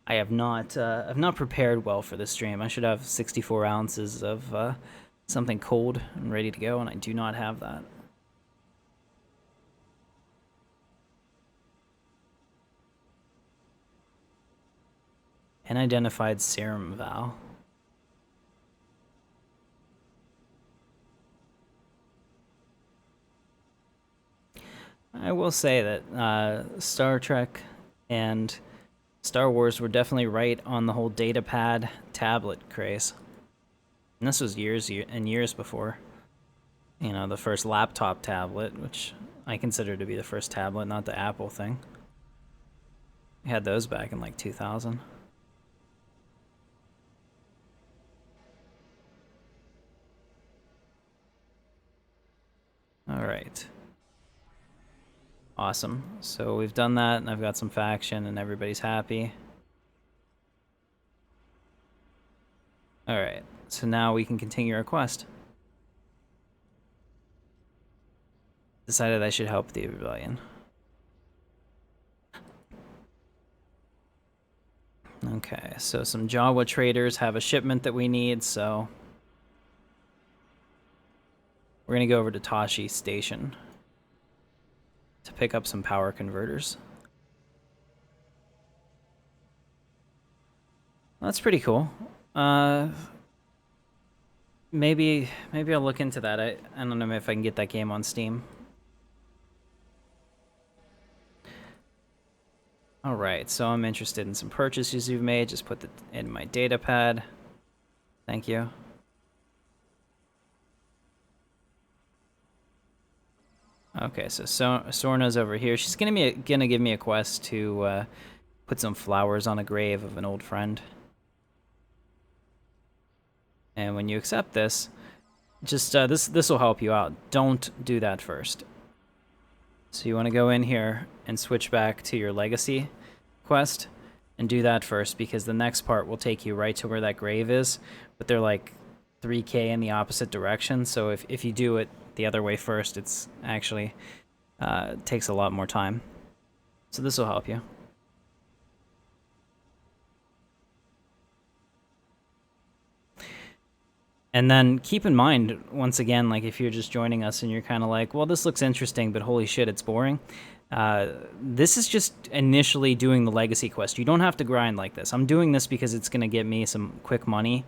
I have not I've not prepared well for this stream. I should have 64 ounces of something cold and ready to go, and I do not have that. Unidentified serum vial. I will say that Star Trek and Star Wars were definitely right on the whole datapad tablet craze. And this was years and years before, you know, the first laptop tablet, which I consider to be the first tablet, not the Apple thing. We had those back in like 2000. All right. Awesome. So we've done that, and I've got some faction, and everybody's happy. Alright, so now we can continue our quest. Decided I should help the rebellion. Okay, so some Jawa traders have a shipment that we need, so we're gonna go over to Tashi Station to pick up some power converters. That's pretty cool. Maybe I'll look into that. I don't know if I can get that game on Steam. Alright, so I'm interested in some purchases you've made. Just put it in my data pad. Thank you. Okay, so Sorna's over here. She's gonna give me a quest to put some flowers on a grave of an old friend. And when you accept this, just this will help you out. Don't do that first. So you want to go in here and switch back to your legacy quest and do that first, because the next part will take you right to where that grave is, but they're like 3K in the opposite direction. So if you do it the other way first, it's actually takes a lot more time. So this will help you. And then keep in mind, once again, like if you're just joining us and you're kind of like, well, this looks interesting, but holy shit, it's boring. This is just initially doing the legacy quest. You don't have to grind like this. I'm doing this because it's going to get me some quick money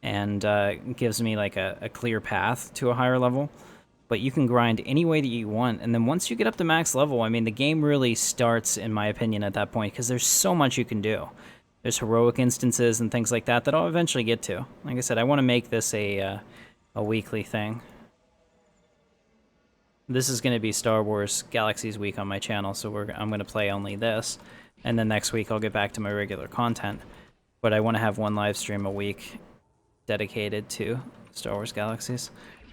and gives me like a clear path to a higher level. But you can grind any way that you want. And then once you get up to max level, I mean, the game really starts, in my opinion, at that point, because there's so much you can do. There's heroic instances and things like that that I'll eventually get to. Like I said, I want to make this a weekly thing. This is going to be Star Wars Galaxies week on my channel, so I'm going to play only this. And then next week I'll get back to my regular content. But I want to have one live stream a week dedicated to Star Wars Galaxies.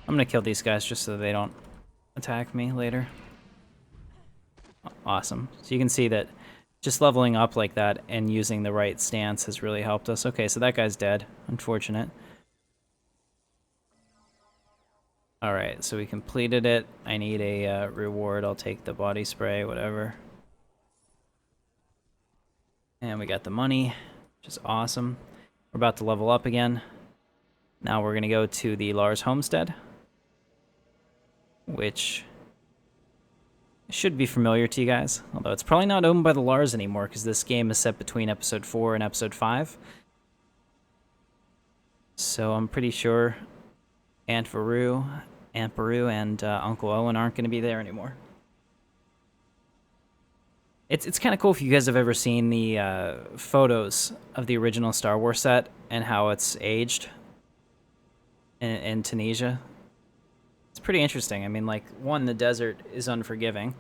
I'm going to kill these guys just so they don't attack me later. Awesome. So you can see that just leveling up like that and using the right stance has really helped us. Okay, so that guy's dead. Unfortunate. Alright, so we completed it. I need a reward. I'll take the body spray, whatever. And we got the money, which is awesome. We're about to level up again. Now we're going to go to the Lars Homestead, which should be familiar to you guys, although it's probably not owned by the Lars anymore because this game is set between episode 4 and episode 5. So I'm pretty sure Aunt Peru and Uncle Owen aren't going to be there anymore. It's kind of cool if you guys have ever seen the photos of the original Star Wars set and how it's aged in Tunisia. It's pretty interesting. I mean, like, one, the desert is unforgiving.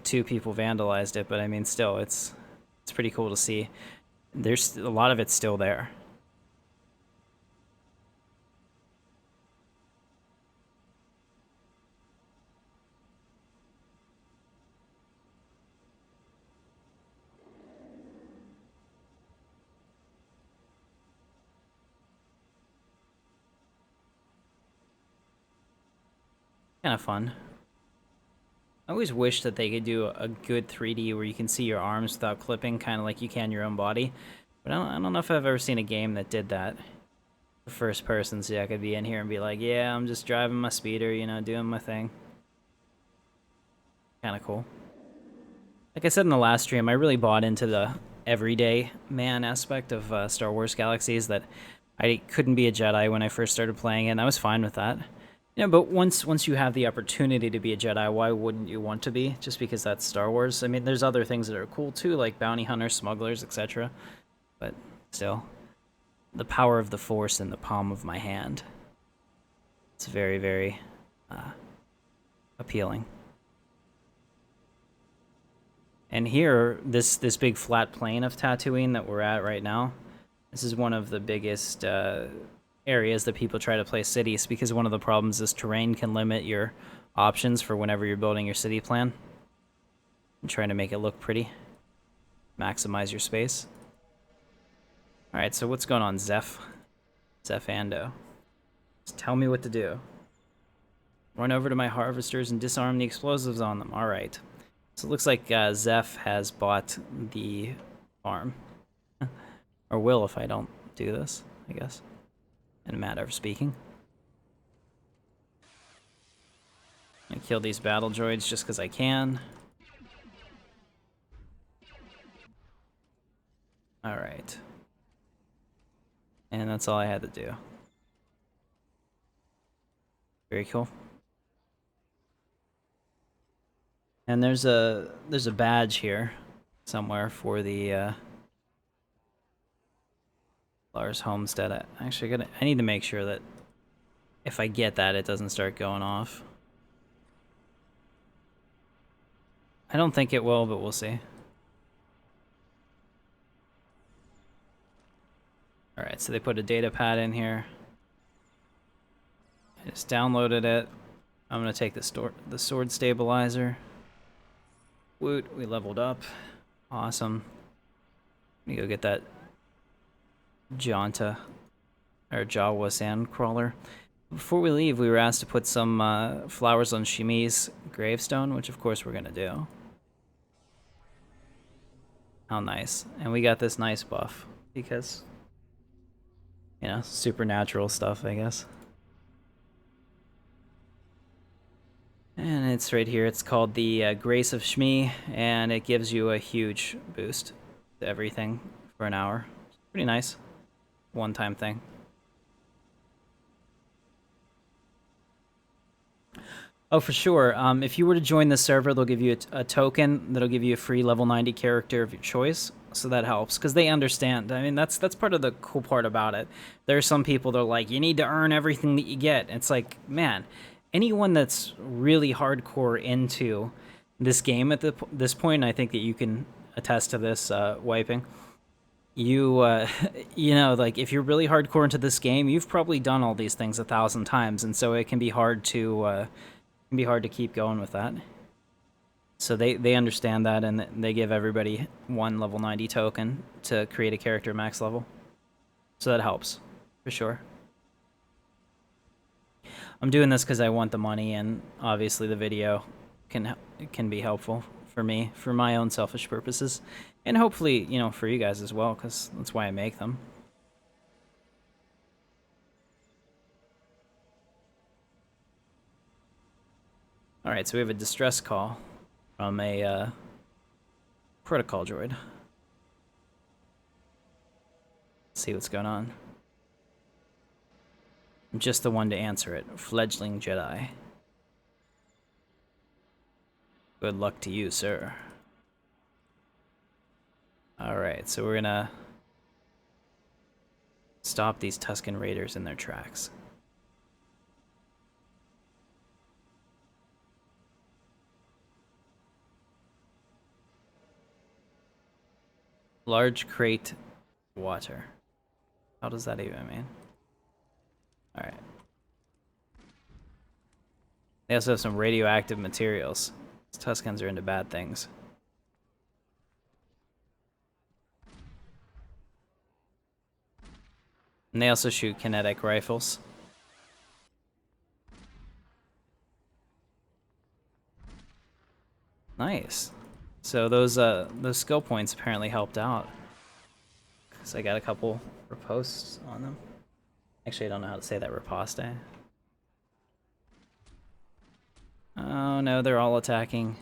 Two, people vandalized it, but I mean, still, it's pretty cool to see. There's a lot of it's still there. Kind of fun. I always wish that they could do a good 3D where you can see your arms without clipping, kind of like you can your own body. But I don't know if I've ever seen a game that did that. First person, so I could be in here and be like, yeah, I'm just driving my speeder, you know, doing my thing. Kind of cool. Like I said in the last stream, I really bought into everyday man aspect of Star Wars Galaxies that I couldn't be a Jedi when I first started playing it, and I was fine with that. You know, but once you have the opportunity to be a Jedi, why wouldn't you want to be? Just because that's Star Wars? I mean, there's other things that are cool too, like bounty hunters, smugglers, etc. But still, the power of the Force in the palm of my hand. It's very, very appealing. And here, this big flat plain of Tatooine that we're at right now, this is one of the biggest areas that people try to play cities, because one of the problems is terrain can limit your options for whenever you're building your city plan. And trying to make it look pretty. Maximize your space. Alright, so what's going on, Zeph? Zephando. Just tell me what to do. Run over to my harvesters and disarm the explosives on them. Alright. So it looks like Zeph has bought the farm. Or will if I don't do this, I guess. In a matter of speaking. I kill these battle droids just because I can. Alright. And that's all I had to do. Very cool. And there's a badge here somewhere for the Lars Homestead. Actually, I need to make sure that if I get that, it doesn't start going off. I don't think it will, but we'll see. Alright, so they put a data pad in here. I just downloaded it. I'm gonna take the sword stabilizer. Woot, we leveled up. Awesome. Let me go get that Jawa Sandcrawler. Before we leave, we were asked to put some flowers on Shimi's gravestone, which of course we're gonna do. How nice. And we got this nice buff, because, you know, supernatural stuff, I guess. And it's right here. It's called the Grace of Shmi, and it gives you a huge boost to everything for an hour. It's pretty nice. One-time thing. Oh, for sure. If you were to join the server, they'll give you a token that'll give you a free level 90 character of your choice. So that helps, because they understand. I mean, that's part of the cool part about it. There are some people that are like, you need to earn everything that you get. It's like, man, anyone that's really hardcore into this game at this point, and I think that you can attest to this, Wiping, you know, like, if you're really hardcore into this game, you've probably done all these things 1,000 times, and so it can be hard to keep going with that. So they understand that, and they give everybody one level 90 token to create a character max level. So that helps, for sure. I'm doing this because I want the money, and obviously the video can be helpful for me, for my own selfish purposes. And hopefully, you know, for you guys as well, because that's why I make them. Alright, so we have a distress call from a protocol droid. Let's see what's going on. I'm just the one to answer it. Fledgling Jedi. Good luck to you, sir. Alright, so we're gonna stop these Tusken Raiders in their tracks. Large crate water. How does that even mean? Alright. They also have some radioactive materials. These Tuskens are into bad things. And they also shoot kinetic rifles. Nice. So those skill points apparently helped out. Because I got a couple ripostes on them. Actually, I don't know how to say that, riposte. Oh no, they're all attacking.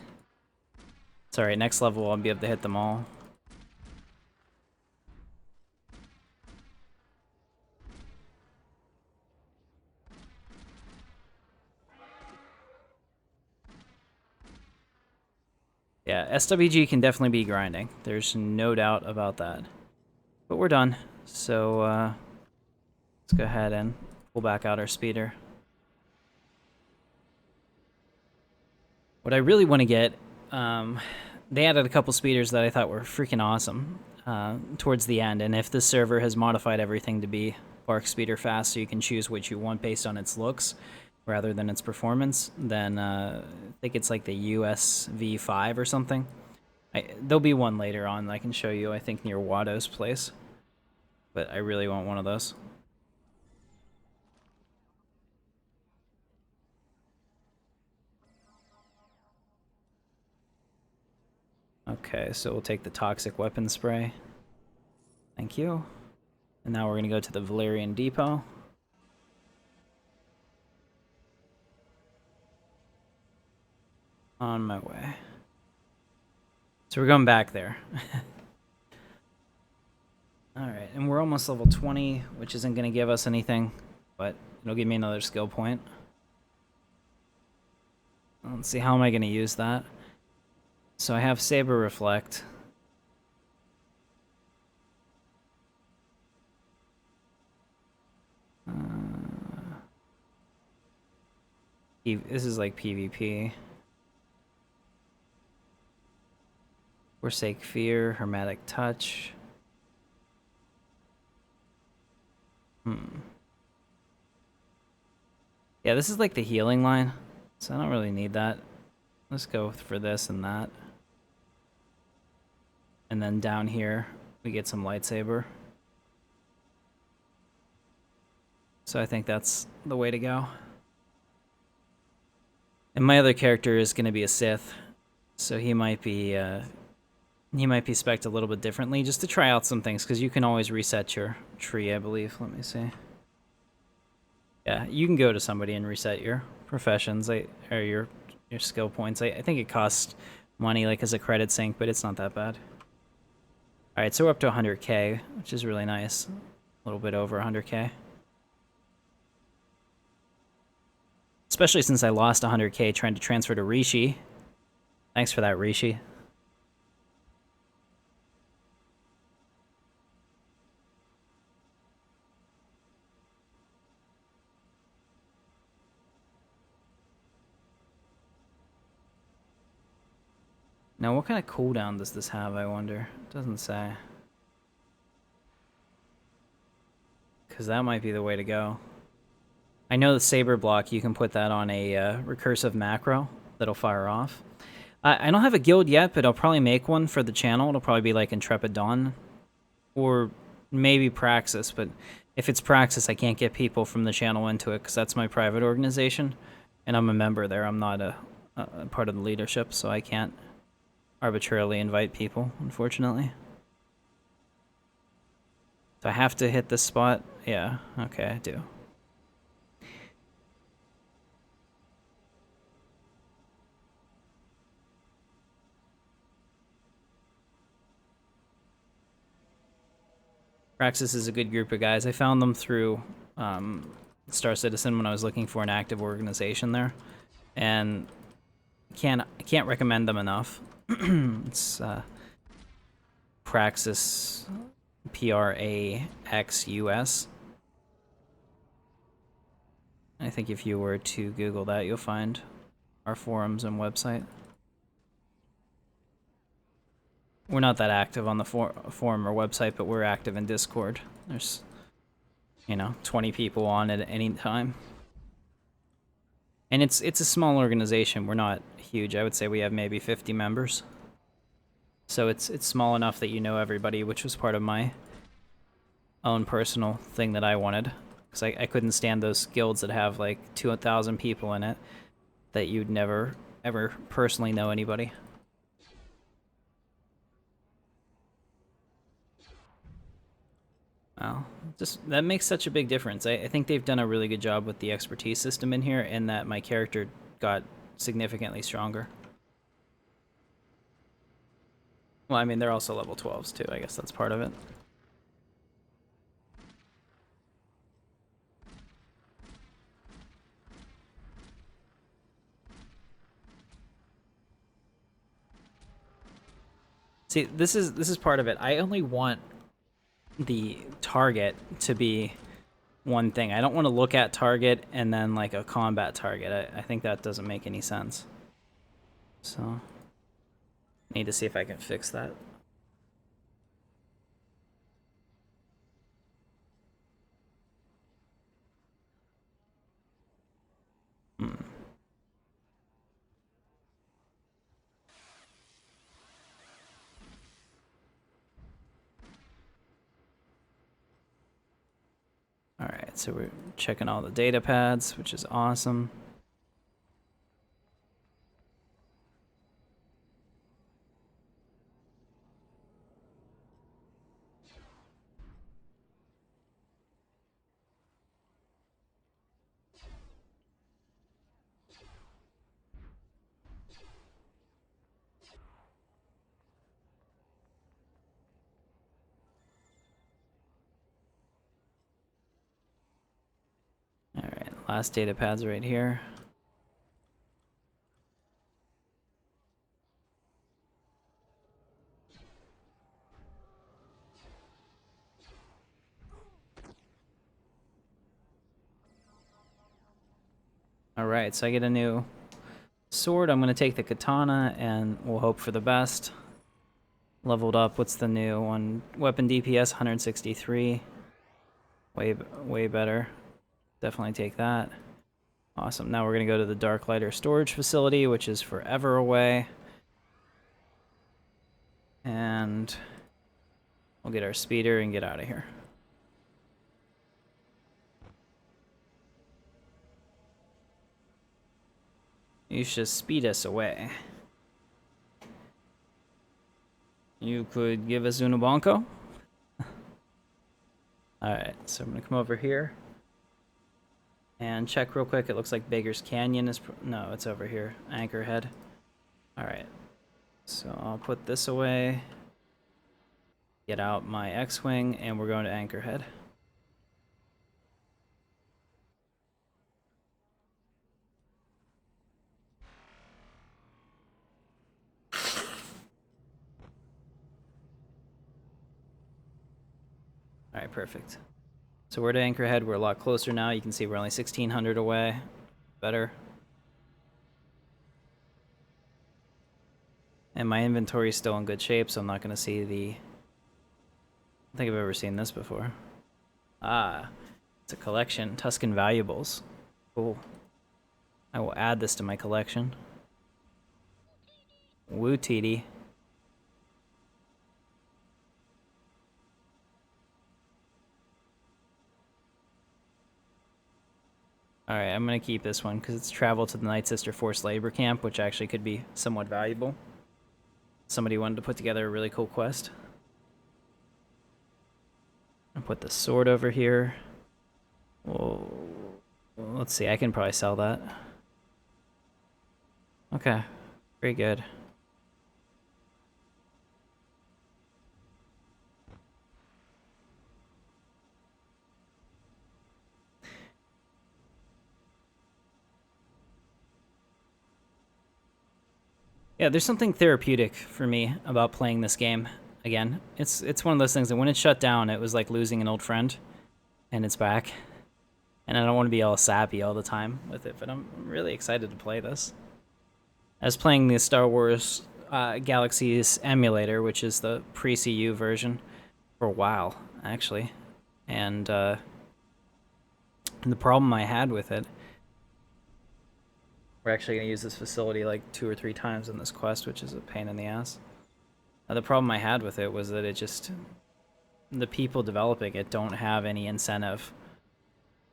It's alright, next level I'll be able to hit them all. Yeah, SWG can definitely be grinding. There's no doubt about that. But we're done. So let's go ahead and pull back out our speeder. What I really want to get, they added a couple speeders that I thought were freaking awesome towards the end. And if the server has modified everything to be Bark Speeder Fast so you can choose which you want based on its looks rather than its performance, then I think it's like the USV5 or something. There'll be one later on that I can show you, I think, near Watto's place. But I really want one of those. Okay, so we'll take the Toxic Weapon Spray. Thank you. And now we're going to go to the Valerian Depot. On my way. So we're going back there. Alright, and we're almost level 20, which isn't going to give us anything, but it'll give me another skill point. Let's see, how am I going to use that? So I have Saber Reflect. This is like PvP. Forsake Fear, Hermetic Touch. Yeah, this is like the healing line, so I don't really need that. Let's go for this and that. And then down here, we get some lightsaber. So I think that's the way to go. And my other character is going to be a Sith, so he might be spec'd a little bit differently, just to try out some things, because you can always reset your tree, I believe. Let me see. Yeah, you can go to somebody and reset your professions, or your skill points. I think it costs money, like as a credit sync, but it's not that bad. All right, so we're up to 100k, which is really nice. A little bit over 100k. Especially since I lost 100k trying to transfer to Rishi. Thanks for that, Rishi. Now, what kind of cooldown does this have, I wonder? It doesn't say. Because that might be the way to go. I know the Saber block, you can put that on a recursive macro that'll fire off. I don't have a guild yet, but I'll probably make one for the channel. It'll probably be like Intrepid Dawn. Or maybe Praxis, but if it's Praxis, I can't get people from the channel into it, because that's my private organization. And I'm a member there. I'm not a part of the leadership, so I can't arbitrarily invite people, unfortunately. Do I have to hit this spot? Yeah, okay, I do. Praxis is a good group of guys. I found them through Star Citizen when I was looking for an active organization there, and I can't recommend them enough. It's Praxis, Praxus. I think if you were to Google that, you'll find our forums and website. We're not that active on the forum or website, but we're active in Discord. There's, 20 people on at any time. And it's a small organization. We're not huge. I would say we have maybe 50 members. So it's small enough that you know everybody, which was part of my own personal thing that I wanted. Because I couldn't stand those guilds that have like 2,000 people in it that you'd never, ever personally know anybody. Wow, that makes such a big difference. I think they've done a really good job with the expertise system in here, and that my character got significantly stronger. Well, I mean, they're also level 12s too. I guess that's part of it. See, this is part of it. I only want the target to be one thing. I don't want to look at target and then like a combat target. I think that doesn't make any sense. So, need to see if I can fix that. Alright, so we're checking all the data pads, which is awesome. Alright, last data pad's right here. Alright, so I get a new sword. I'm going to take the katana and we'll hope for the best. Leveled up. What's the new one? Weapon DPS 163. Way better. Definitely take that. Awesome. Now we're going to go to the Darklighter storage facility, which is forever away. And we'll get our speeder and get out of here. You should speed us away. You could give us Unabonko? Alright, so I'm going to come over here and check real quick. It looks like Baker's Canyon is... no, it's over here. Anchorhead. Alright, so I'll put this away. Get out my X-Wing, and we're going to Anchorhead. Alright, perfect. So we're to Anchorhead. We're a lot closer now. You can see we're only 1,600 away. Better. And my inventory is still in good shape, so I'm not going to see the... I don't think I've ever seen this before. Ah, it's a collection. Tuscan Valuables. Cool. I will add this to my collection. Woo TD. Alright, I'm going to keep this one because it's travel to the Night Sister Force Labor Camp, which actually could be somewhat valuable. Somebody wanted to put together a really cool quest. I'll put the sword over here. Well, let's see, I can probably sell that. Okay, very good. Yeah, there's something therapeutic for me about playing this game again. It's one of those things that when it shut down, it was like losing an old friend, and it's back. And I don't want to be all sappy all the time with it, but I'm really excited to play this. I was playing the Star Wars Galaxies emulator, which is the pre-CU version, for a while, actually. And the problem I had with it... We're actually going to use this facility like 2 or 3 times in this quest, which is a pain in the ass. The problem I had with it was that it just... the people developing it don't have any incentive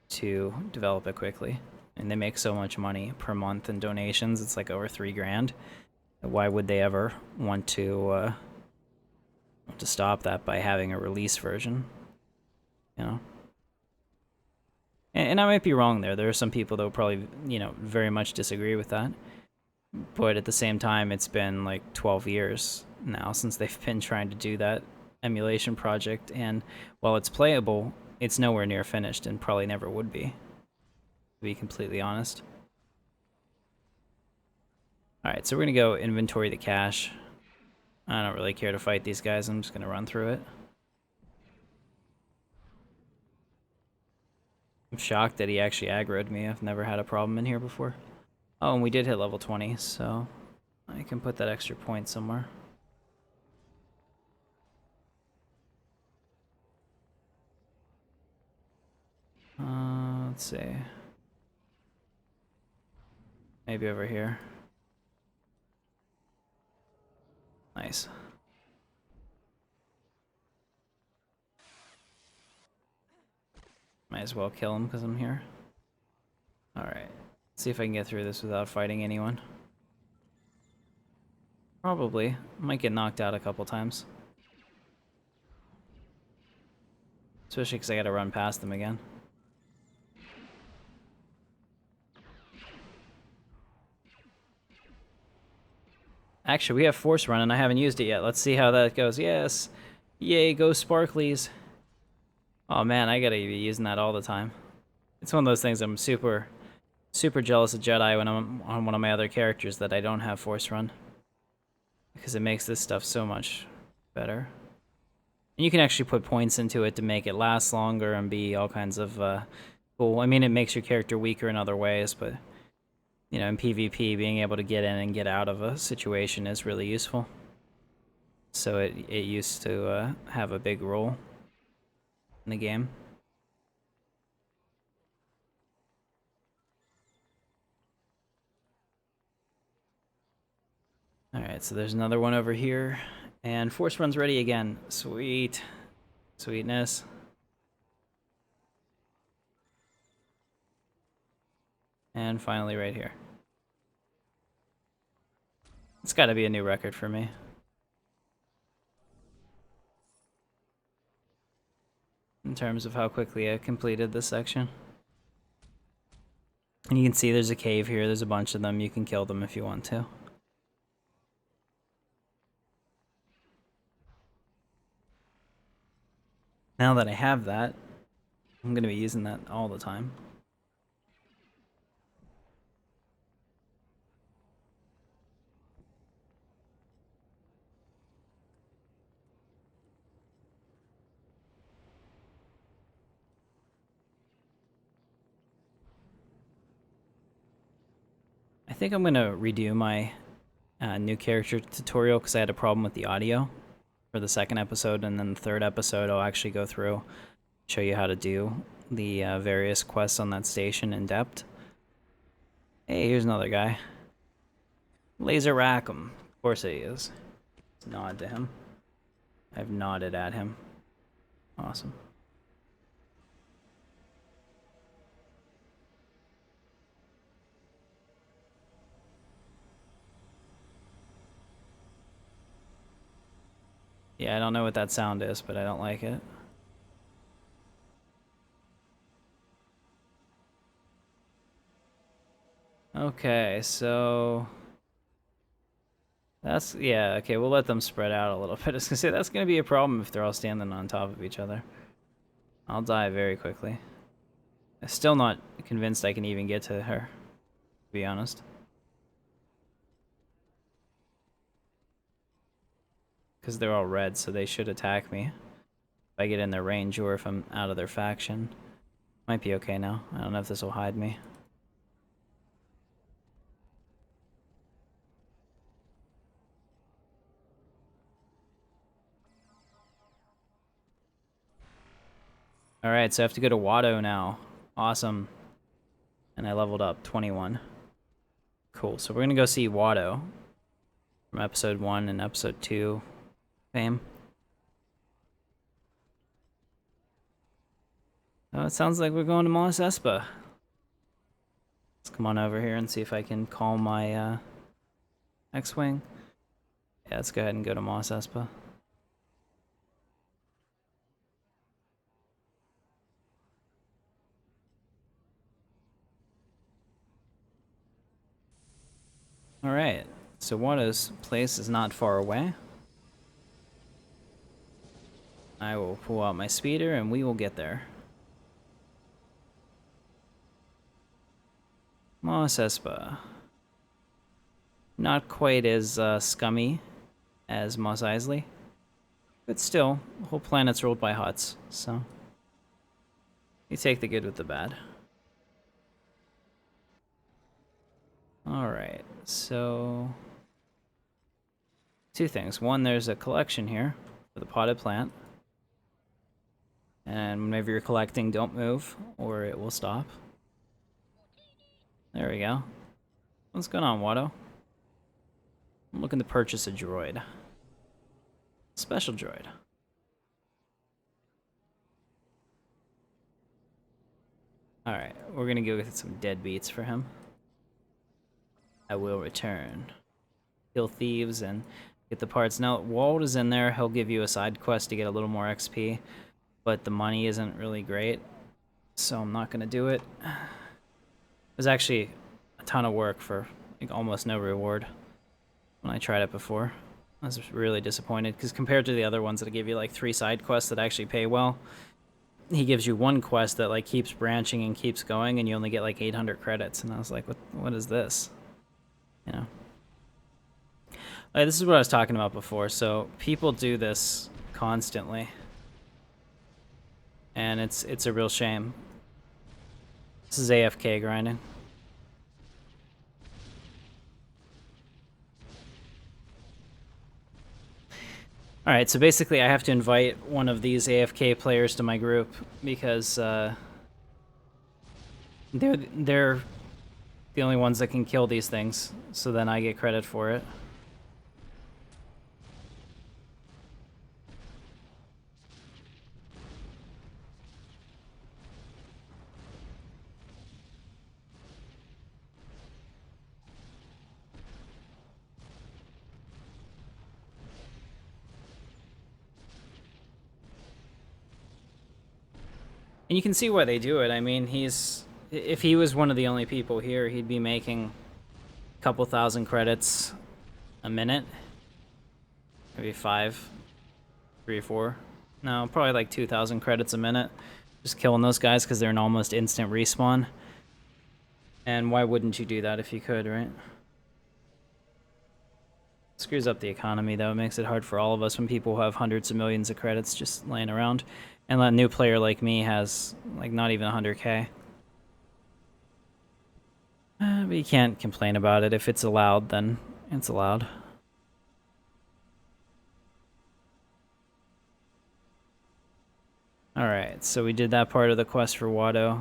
to develop it quickly. And they make so much money per month in donations, it's like over $3 grand. Why would they ever want to stop that by having a release version? You know? And I might be wrong there. There are some people that will probably, you know, very much disagree with that. But at the same time, it's been like 12 years now since they've been trying to do that emulation project. And while it's playable, it's nowhere near finished and probably never would be, to be completely honest. Alright, so we're going to go inventory the cache. I don't really care to fight these guys. I'm just gonna run through it. I'm shocked that he actually aggroed me. I've never had a problem in here before. Oh, and we did hit level 20, so I can put that extra point somewhere. Let's see. Maybe over here. Nice. Might as well kill him because I'm here. Alright. Let's see if I can get through this without fighting anyone. Probably. Might get knocked out a couple times. Especially because I gotta run past them again. Actually, we have Force Run and I haven't used it yet. Let's see how that goes. Yes! Yay, go Sparklies! Oh man, I gotta be using that all the time. It's one of those things I'm super jealous of Jedi when I'm on one of my other characters that I don't have Force Run. Because it makes this stuff so much better. And you can actually put points into it to make it last longer and be all kinds of cool. I mean, it makes your character weaker in other ways, but you know, in PvP, being able to get in and get out of a situation is really useful. So it used to have a big role in the game. Alright, so there's another one over here. And Force Run's ready again. Sweet. Sweetness. And finally right here. It's gotta be a new record for me. In terms of how quickly I completed this section. And you can see there's a cave here, there's a bunch of them, you can kill them if you want to. Now that I have that, I'm gonna be using that all the time. I think I'm gonna redo my new character tutorial because I had a problem with the audio for the second episode, and then the third episode I'll actually go through, show you how to do the various quests on that station in depth. Hey, here's another guy. Laser rack him. Of course he is. Let's nod to him. I've nodded at him. Awesome. Yeah, I don't know what that sound is, but I don't like it. Okay, so that's, yeah, okay, we'll let them spread out a little bit. I was gonna say, that's gonna be a problem if they're all standing on top of each other. I'll die very quickly. I'm still not convinced I can even get to her, to be honest. Because they're all red, so they should attack me if I get in their range, or if I'm out of their faction. Might be okay now. I don't know if this will hide me. Alright, so I have to go to Watto now. Awesome. And I leveled up 21. Cool, so we're gonna go see Watto from episode 1 and episode 2 fame. Oh, it sounds like we're going to Mos Espa. Let's come on over here and see if I can call my X-Wing. Yeah, let's go ahead and go to Mos Espa. Alright, so Watto's place is not far away. I will pull out my speeder and we will get there. Mos Espa. Not quite as scummy as Mos Eisley. But still, the whole planet's ruled by Hutts, so you take the good with the bad. Alright, so two things. One, there's a collection here for the potted plant. And whenever you're collecting, don't move, or it will stop. There we go. What's going on, Watto? I'm looking to purchase a droid. Special droid. Alright, we're gonna go get some deadbeats for him. I will return. Kill thieves and get the parts. Now, Walt is in there. He'll give you a side quest to get a little more XP, but the money isn't really great, so I'm not gonna do it. It was actually a ton of work for like almost no reward when I tried it before. I was really disappointed because compared to the other ones that give you like 3 side quests that actually pay well, he gives you one quest that like keeps branching and keeps going, and you only get like 800 credits. And I was like, what is this? You know. This is what I was talking about before. So people do this constantly, and it's a real shame. This is AFK grinding. Alright, so basically I have to invite one of these AFK players to my group because they're the only ones that can kill these things, so then I get credit for it. And you can see why they do it. I mean, if he was one of the only people here, he'd be making a couple thousand credits a minute. Maybe 5, 3 or 4. No, probably like 2,000 credits a minute. Just killing those guys because they're an almost instant respawn. And why wouldn't you do that if you could, right? Screws up the economy, though. It makes it hard for all of us when people have hundreds of millions of credits just laying around. And a new player like me has, like, not even 100k. But you can't complain about it. If it's allowed, then it's allowed. Alright, so we did that part of the quest for Watto.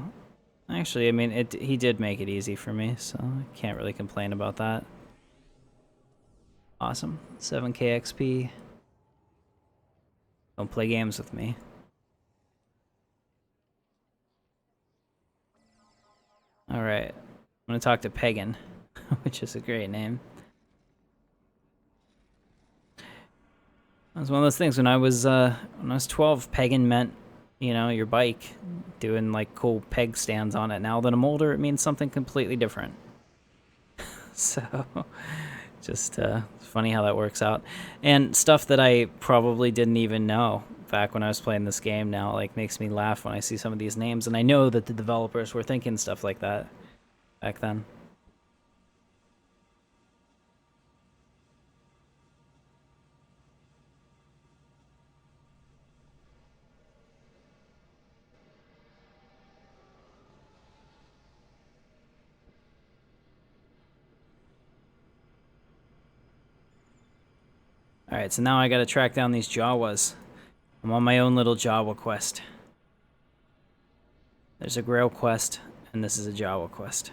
Actually, I mean, he did make it easy for me, so I can't really complain about that. Awesome. 7k XP. Don't play games with me. Alright, I'm gonna talk to Pagan, which is a great name. It was one of those things when I was 12, Pagan meant, you know, your bike, doing like cool peg stands on it. Now that I'm older, it means something completely different. So, just funny how that works out. And stuff that I probably didn't even know back when I was playing this game now, like, makes me laugh when I see some of these names, and I know that the developers were thinking stuff like that back then. Alright, so now I gotta track down these Jawas. I'm on my own little Jawa quest. There's a Grail quest, and this is a Jawa quest.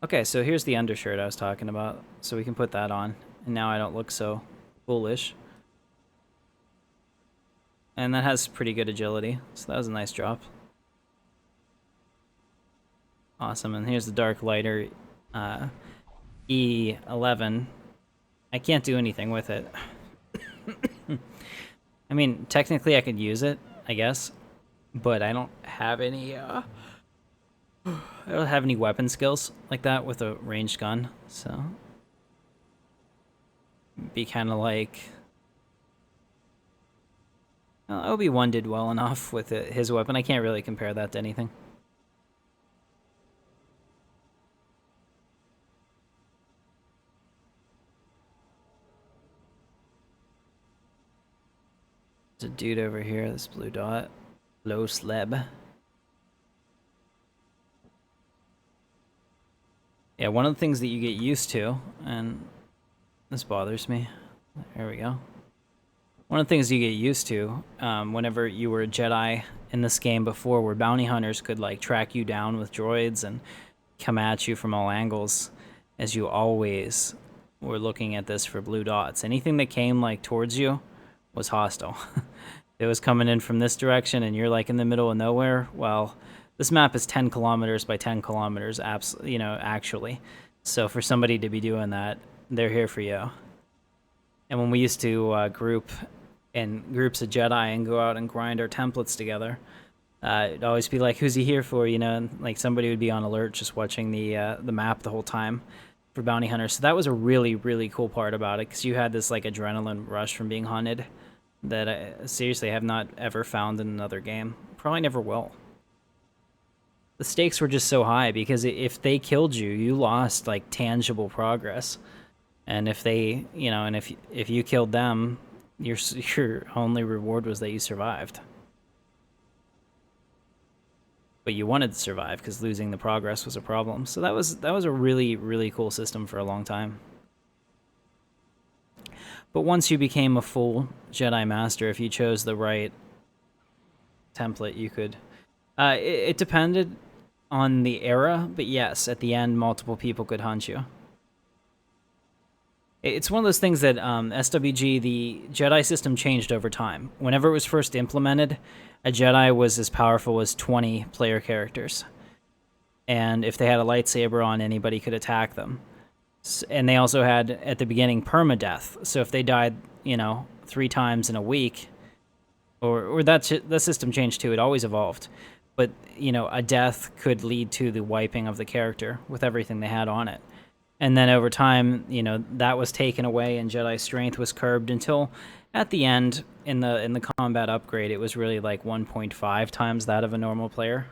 Okay, so here's the undershirt I was talking about, so we can put that on, and now I don't look so foolish. And that has pretty good agility, so that was a nice drop. Awesome, and here's the Darklighter E11. I can't do anything with it. I mean, technically I could use it, I guess, but I don't have any I don't have any weapon skills like that with a ranged gun, so it'd be kind of like Obi-Wan did well enough with his weapon. I can't really compare that to anything. There's a dude over here, this blue dot. Low sleb. Yeah, one of the things that you get used to, and this bothers me. There we go. One of the things you get used to, whenever you were a Jedi in this game before, where bounty hunters could like track you down with droids and come at you from all angles, as you always were looking at this for blue dots. Anything that came like towards you was hostile. It was coming in from this direction and you're like in the middle of nowhere. Well, this map is 10 kilometers by 10 kilometers, actually. So for somebody to be doing that, they're here for you. And when we used to group in groups of Jedi and go out and grind our templates together, it'd always be like, who's he here for, you know? And like somebody would be on alert just watching the map the whole time for bounty hunters. So that was a really, really cool part about it, because you had this like adrenaline rush from being hunted that I seriously have not ever found in another game. Probably never will. The stakes were just so high, because if they killed you, you lost like tangible progress. And if they, you know, and if you killed them, your only reward was that you survived. But you wanted to survive, because losing the progress was a problem. So that was a really, really cool system for a long time. But once you became a full Jedi Master, if you chose the right template, you could... it depended on the era, but yes, at the end, multiple people could hunt you. It's one of those things that SWG, the Jedi system, changed over time. Whenever it was first implemented, a Jedi was as powerful as 20 player characters. And if they had a lightsaber on, anybody could attack them. And they also had, at the beginning, permadeath. So if they died, you know, 3 times in a week, or that system changed too. It always evolved. But, you know, a death could lead to the wiping of the character with everything they had on it. And then over time, you know, that was taken away and Jedi strength was curbed until at the end, in the combat upgrade, it was really like 1.5 times that of a normal player.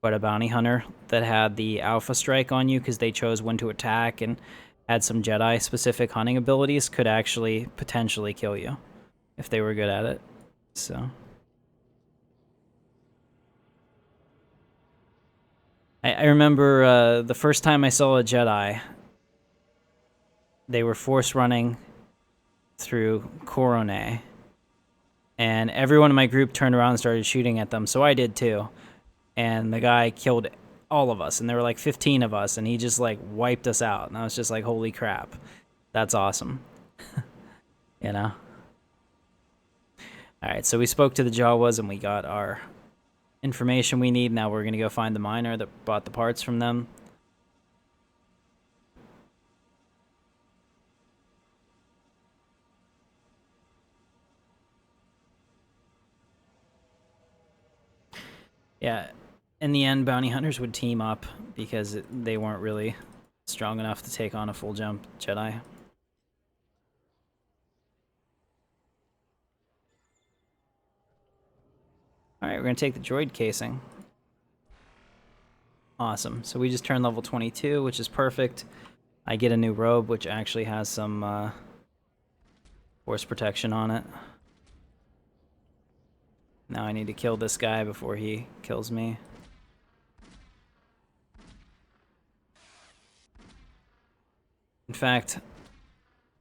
But a bounty hunter that had the alpha strike on you because they chose when to attack and had some Jedi specific hunting abilities could actually potentially kill you if they were good at it. So I remember the first time I saw a Jedi, they were force running through Corone, and everyone in my group turned around and started shooting at them, so I did too. And the guy killed all of us, and there were like 15 of us, and he just like wiped us out. And I was just like, holy crap, that's awesome. You know? Alright, so we spoke to the Jawas and we got our information we need. Now we're gonna go find the miner that bought the parts from them. Yeah, in the end, bounty hunters would team up because they weren't really strong enough to take on a full jump Jedi. Alright, we're going to take the droid casing. Awesome. So we just turned level 22, which is perfect. I get a new robe, which actually has some force protection on it. Now I need to kill this guy before he kills me. In fact,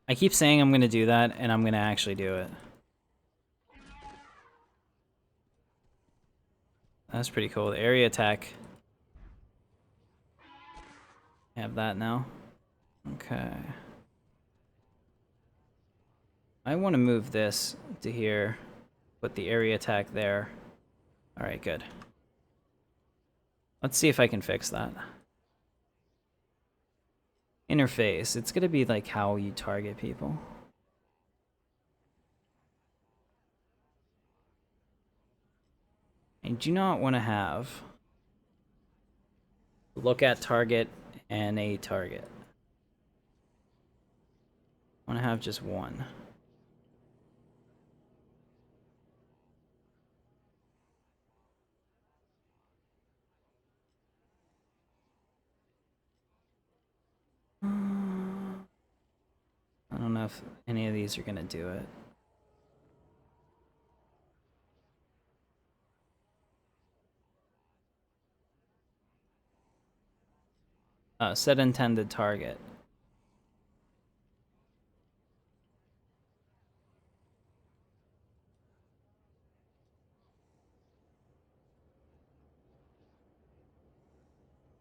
I keep saying I'm going to do that, and I'm going to actually do it. That's pretty cool. The area attack. Have that now. Okay. I want to move this to here. Put the area attack there. Alright, good. Let's see if I can fix that. Interface. It's going to be like how you target people. I do not want to have look at target and a target. I want to have just one. I don't know if any of these are going to do it. Set intended target.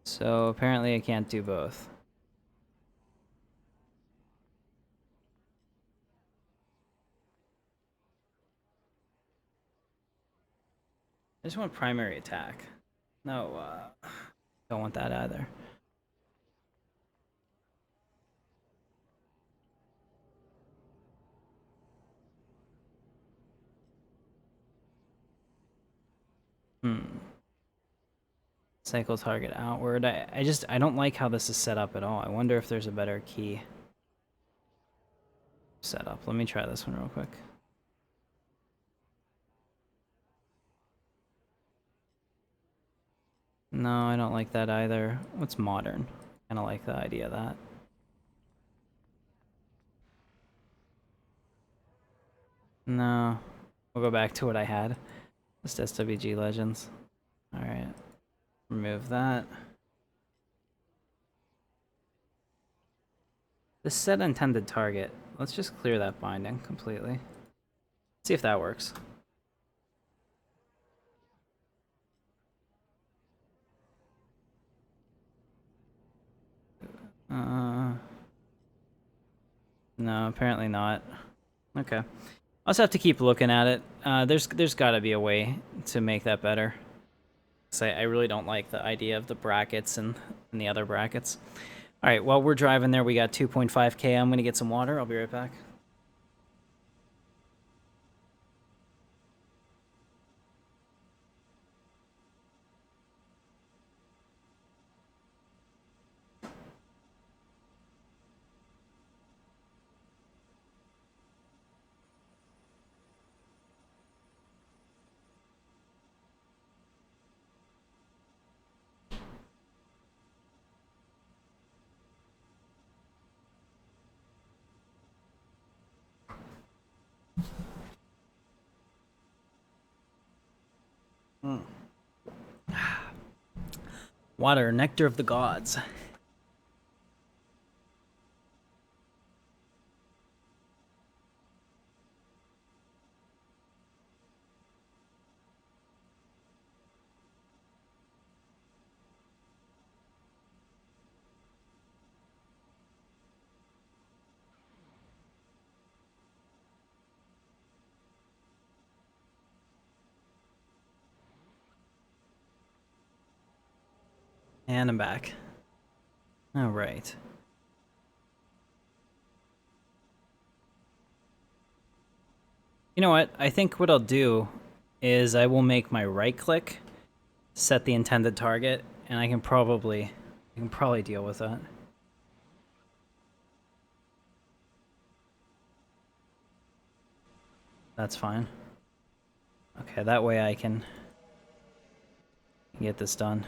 So apparently I can't do both. I just want primary attack. No, don't want that either. Cycle target outward. I don't like how this is set up at all. I wonder if there's a better key setup. Let me try this one real quick. No, I don't like that either. What's modern? Kind of like the idea of that. No, we'll go back to what I had. Just SWG Legends. Alright, remove that. This set intended target. Let's just clear that binding completely. See if that works. No, apparently not. Okay. I'll just have to keep looking at it. There's got to be a way to make that better. So I really don't like the idea of the brackets and the other brackets. All right, while we're driving there, we got 2.5K. I'm going to get some water. I'll be right back. Water, nectar of the gods. And I'm back. All right. You know what? I think what I'll do is I will make my right click, set the intended target, and I can probably deal with that. That's fine. Okay, that way I can get this done.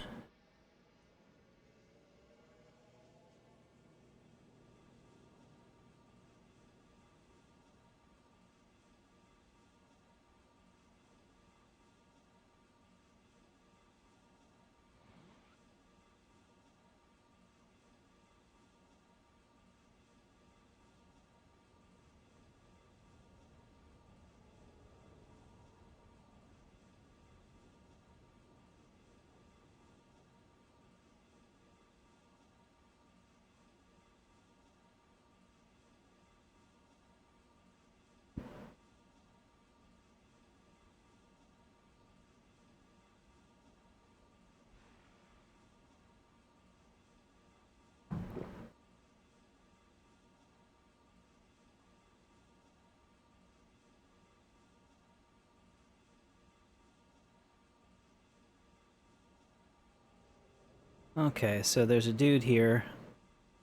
Okay, so there's a dude here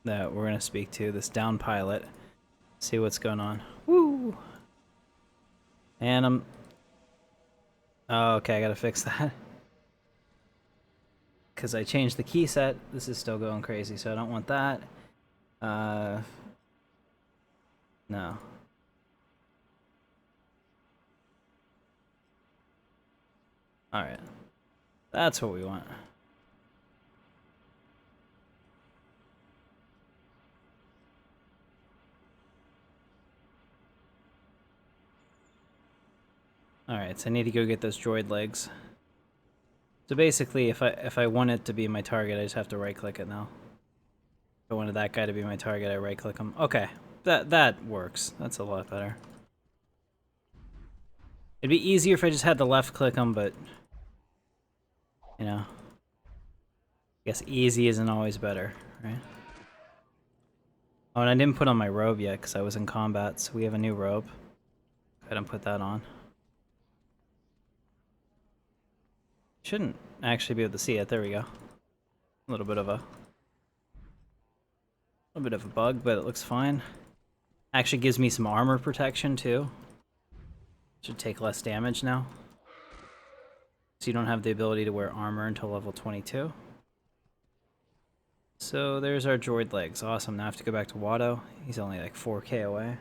that we're gonna speak to, this down pilot. See what's going on. Woo! And I'm... Oh, okay, I gotta fix that. Because I changed the key set. This is still going crazy, so I don't want that. No. Alright. That's what we want. Alright, so I need to go get those droid legs. So basically, if I want it to be my target, I just have to right-click it now. If I wanted that guy to be my target, I right-click him. Okay, that works. That's a lot better. It'd be easier if I just had to left-click him, but... You know... I guess easy isn't always better, right? Oh, and I didn't put on my robe yet, because I was in combat, so we have a new robe. Go ahead and put that on. Shouldn't actually be able to see it. There we go. A little bit of a bug, but it looks fine. Actually gives me some armor protection too. Should take less damage now. So you don't have the ability to wear armor until level 22. So there's our droid legs. Awesome. Now I have to go back to Watto. He's only like 4k away.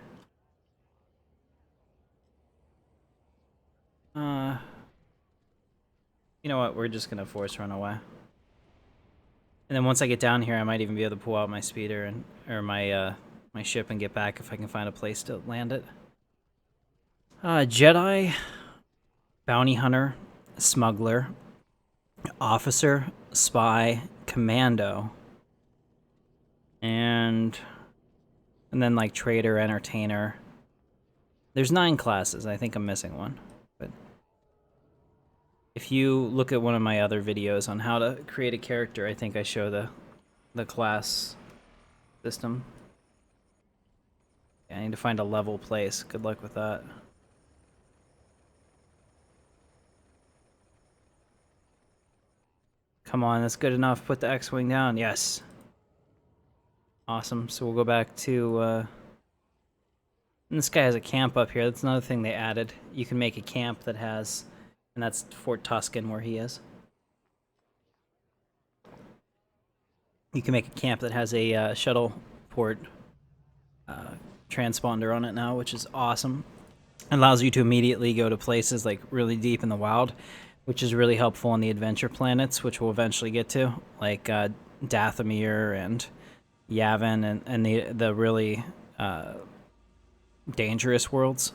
You know what? We're just gonna force run away. And then once I get down here, I might even be able to pull out my speeder and or my my ship and get back if I can find a place to land it. Jedi, bounty hunter, smuggler, officer, spy, commando, and then like trader, entertainer. There's 9 classes. I think I'm missing one, but if you look at one of my other videos on how to create a character, I think I show the class system. Yeah, I need to find a level place. Good luck with that. Come on, that's good enough. Put the X-Wing down. Yes. Awesome. So we'll go back to... and this guy has a camp up here. That's another thing they added. You can make a camp that has... And that's Fort Tuscan, where he is. You can make a camp that has a shuttle port transponder on it now, which is awesome. It allows you to immediately go to places like really deep in the wild, which is really helpful on the adventure planets, which we'll eventually get to, like Dathomir and Yavin and the really dangerous worlds.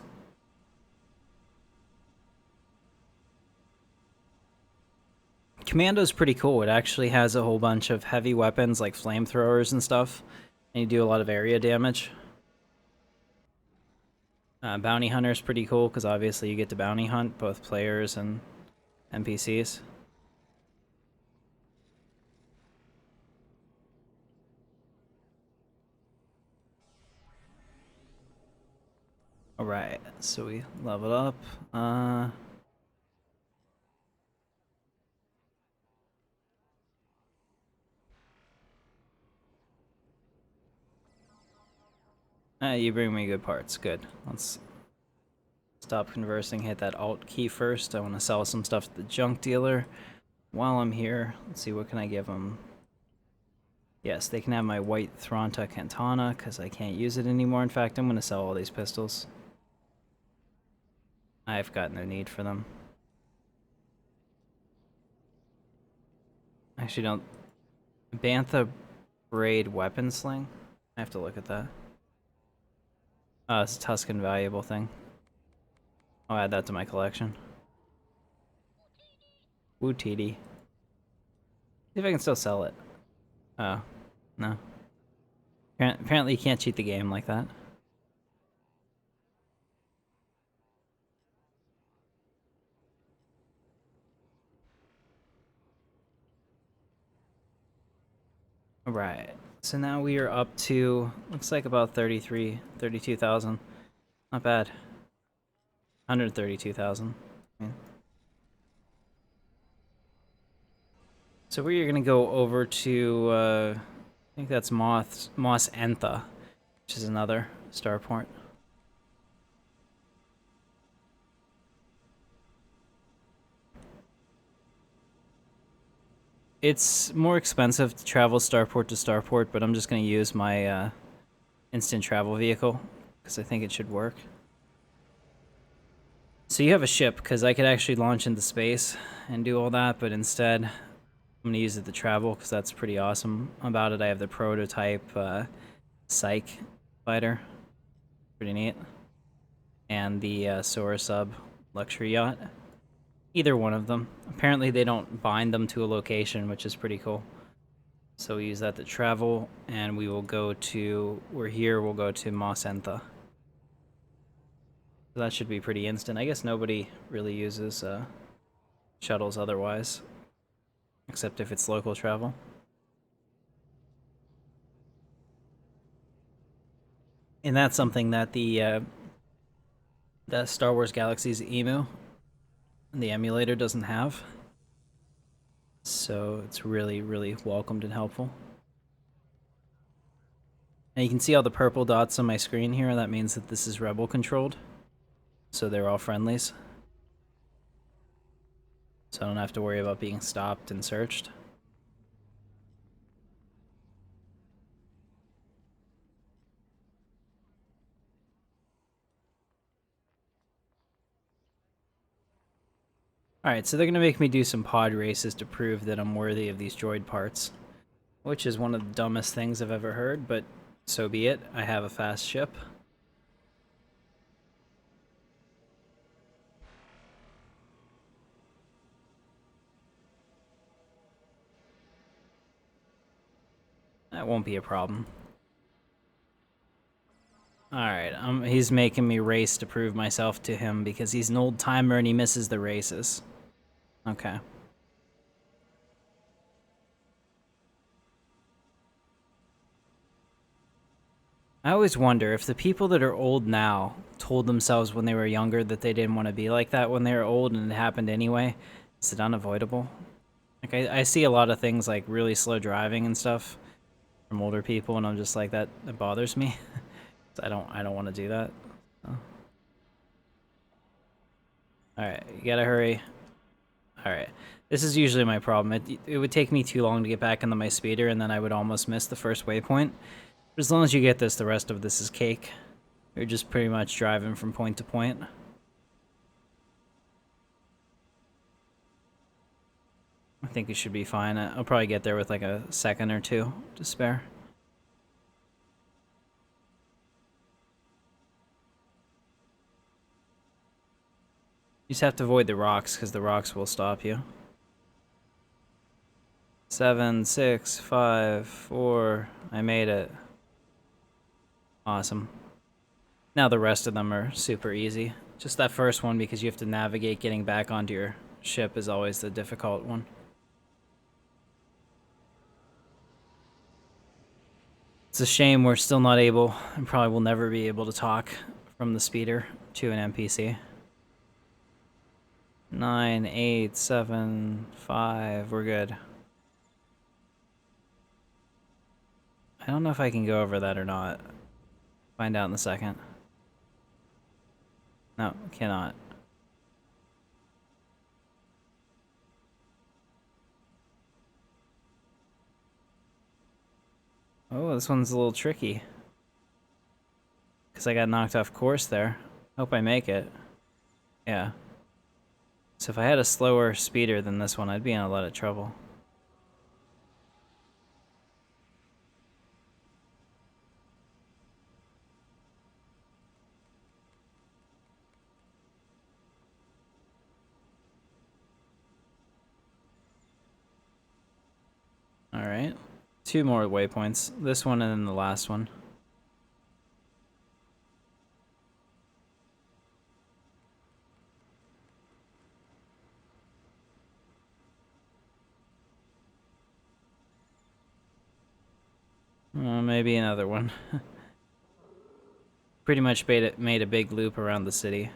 Commando's pretty cool. It actually has a whole bunch of heavy weapons like flamethrowers and stuff, and you do a lot of area damage. Bounty Hunter's pretty cool because obviously you get to bounty hunt both players and NPCs. Alright, so we leveled up. You bring me good parts. Good. Let's stop conversing. Hit that Alt key first. I want to sell some stuff to the junk dealer. While I'm here, let's see, what can I give them? Yes, they can have my white Thronta Cantana, because I can't use it anymore. In fact, I'm going to sell all these pistols. I've got no need for them. Actually, don't... Bantha Braid Weapon Sling? I have to look at that. Oh, it's a Tuscan valuable thing. I'll add that to my collection. Woo TD. See if I can still sell it. Oh, no. Apparently you can't cheat the game like that. Alright, so now we are up to, looks like about 32,000. Not bad. 132,000. So we're going to go over to, I think that's Mos Entha, which is another starport. It's more expensive to travel starport to starport, but I'm just going to use my instant travel vehicle, because I think it should work. So you have a ship, because I could actually launch into space and do all that, but instead I'm going to use it to travel, because that's pretty awesome about it. I have the prototype Psych fighter. Pretty neat. And the Sora sub, luxury yacht. Either one of them. Apparently they don't bind them to a location, which is pretty cool. So we use that to travel, and we will go to... We're here, we'll go to Mos Entha. So that should be pretty instant. I guess nobody really uses shuttles otherwise, except if it's local travel. And that's something that the Star Wars Galaxies emu, the emulator, doesn't have. So it's really, really welcomed and helpful. And you can see all the purple dots on my screen here. That means that this is rebel controlled. So they're all friendlies. So I don't have to worry about being stopped and searched. Alright, so they're going to make me do some pod races to prove that I'm worthy of these droid parts. Which is one of the dumbest things I've ever heard, but so be it. I have a fast ship. That won't be a problem. Alright, he's making me race to prove myself to him because he's an old timer and he misses the races. Okay. I always wonder if the people that are old now told themselves when they were younger that they didn't want to be like that when they were old and it happened anyway. Is it unavoidable? Like, I see a lot of things like really slow driving and stuff from older people, and I'm just like, that bothers me. I don't want to do that. So. Alright, you gotta hurry. Alright. This is usually my problem. It would take me too long to get back into my speeder, and then I would almost miss the first waypoint. But as long as you get this, the rest of this is cake. You're just pretty much driving from point to point. I think it should be fine. I'll probably get there with like a second or two to spare. You just have to avoid the rocks, because the rocks will stop you. 7, 6, 5, 4. I made it. Awesome. Now the rest of them are super easy. Just that first one, because you have to navigate getting back onto your ship, is always the difficult one. It's a shame we're still not able, and probably will never be able to talk from the speeder to an NPC. 9, 8, 7, 5, we're good. I don't know if I can go over that or not. Find out in a second. No, cannot. Oh, this one's a little tricky. Because I got knocked off course there. Hope I make it. Yeah. So if I had a slower speeder than this one, I'd be in a lot of trouble. Alright. 2 more waypoints. This one and then the last one. Maybe another one. Pretty much made a big loop around the city.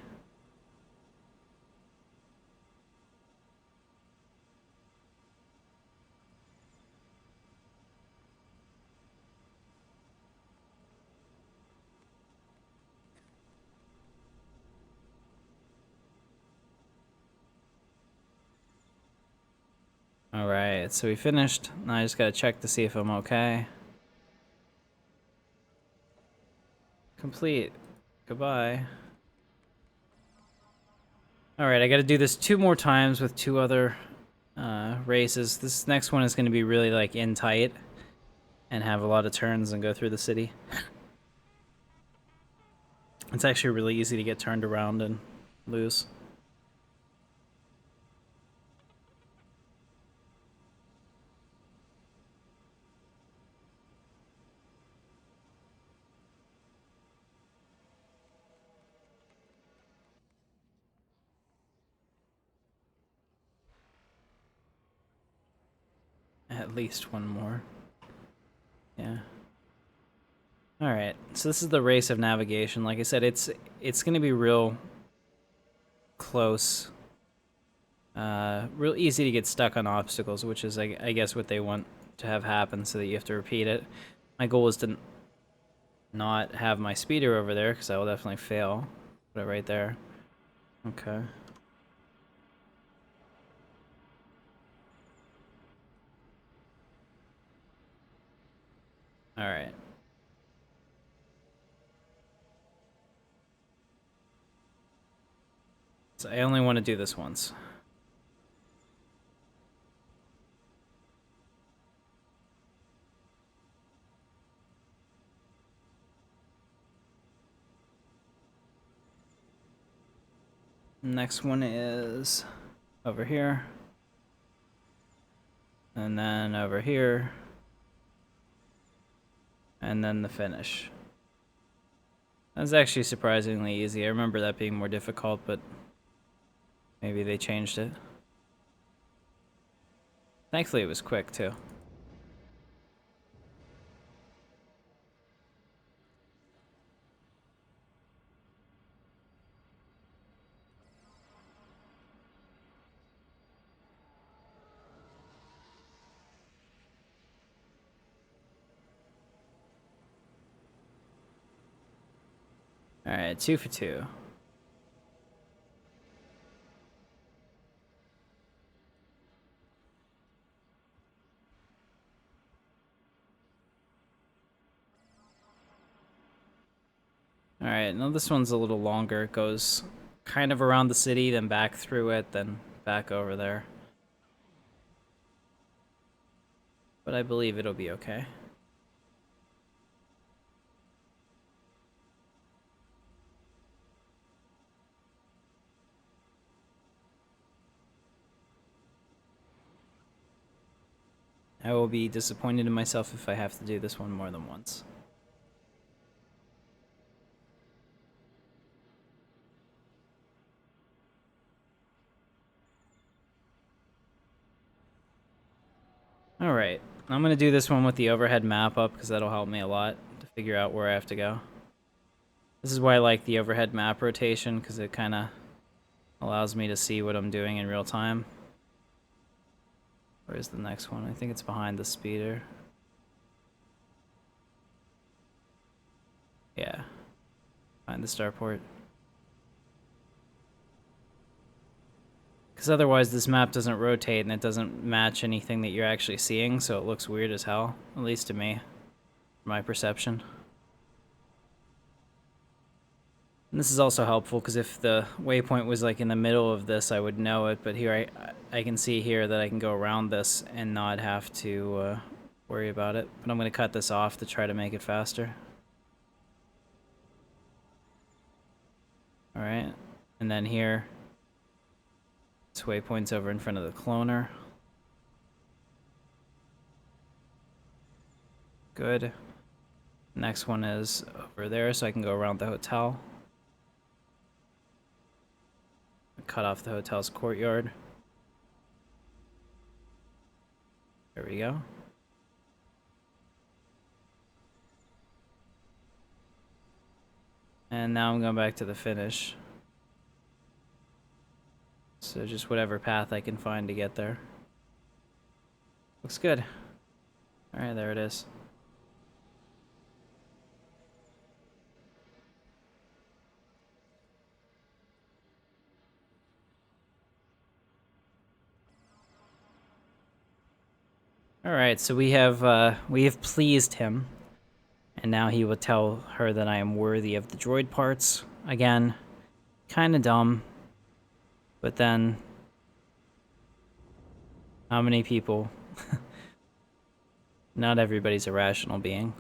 Alright, so we finished. Now I just gotta check to see if I'm okay. Complete. Goodbye. Alright, I gotta do this 2 more times with 2 other races. This next one is gonna be really like in tight and have a lot of turns and go through the city. It's actually really easy to get turned around and lose. At least one more. Yeah. Alright, so this is the race of navigation. Like I said, it's going to be real close. Real easy to get stuck on obstacles, which is, I guess, what they want to have happen so that you have to repeat it. My goal is to not have my speeder over there, because I will definitely fail. Put it right there. Okay. Alright. So I only want to do this once. Next one is over here. And then over here. And then the finish. That's actually surprisingly easy. I remember that being more difficult, but maybe they changed it. Thankfully it was quick too. Alright, 2 for 2. Alright, now this one's a little longer. It goes kind of around the city, then back through it, then back over there. But I believe it'll be okay. I will be disappointed in myself if I have to do this one more than once. Alright, I'm going to do this one with the overhead map up because that'll help me a lot to figure out where I have to go. This is why I like the overhead map rotation, because it kind of allows me to see what I'm doing in real time. Where's the next one? I think it's behind the speeder. Yeah, behind the starport. Because otherwise this map doesn't rotate and it doesn't match anything that you're actually seeing, so it looks weird as hell, at least to me, my perception. And this is also helpful because if the waypoint was like in the middle of this, I would know it, but here I can see here that I can go around this and not have to worry about it. But I'm going to cut this off to try to make it faster. Alright, and then here, this waypoint's over in front of the cloner. Good. Next one is over there, so I can go around the hotel. Cut off the hotel's courtyard. There we go. And now I'm going back to the finish. So just whatever path I can find to get there. Looks good. Alright, there it is. Alright, so we have pleased him. And now he will tell her that I am worthy of the droid parts. Again, kinda dumb. But then, how many people? Not everybody's a rational being.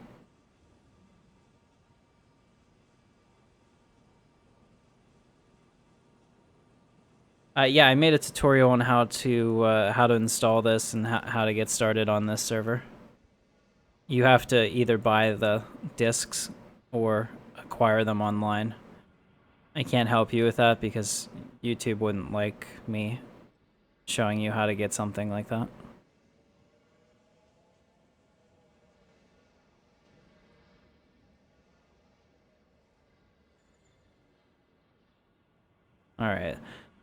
Yeah, I made a tutorial on how to install this and how to get started on this server. You have to either buy the discs or acquire them online. I can't help you with that because YouTube wouldn't like me showing you how to get something like that. Alright.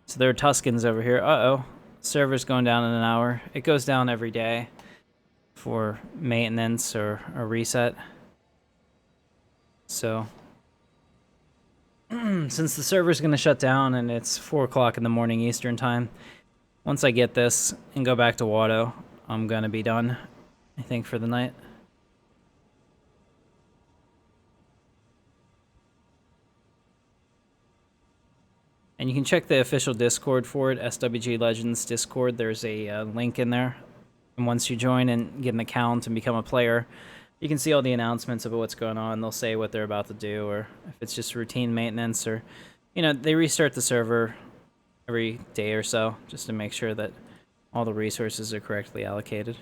So there are Tuscans over here. Uh-oh. Server's going down in an hour. It goes down every day for maintenance or a reset. So, since the server's going to shut down and it's 4 o'clock in the morning Eastern time, once I get this and go back to Watto, I'm going to be done, I think, for the night. And you can check the official Discord for it, SWG Legends Discord. There's a link in there. And once you join and get an account and become a player, you can see all the announcements about what's going on. They'll say what they're about to do, or if it's just routine maintenance, or, you know, they restart the server every day or so just to make sure that all the resources are correctly allocated.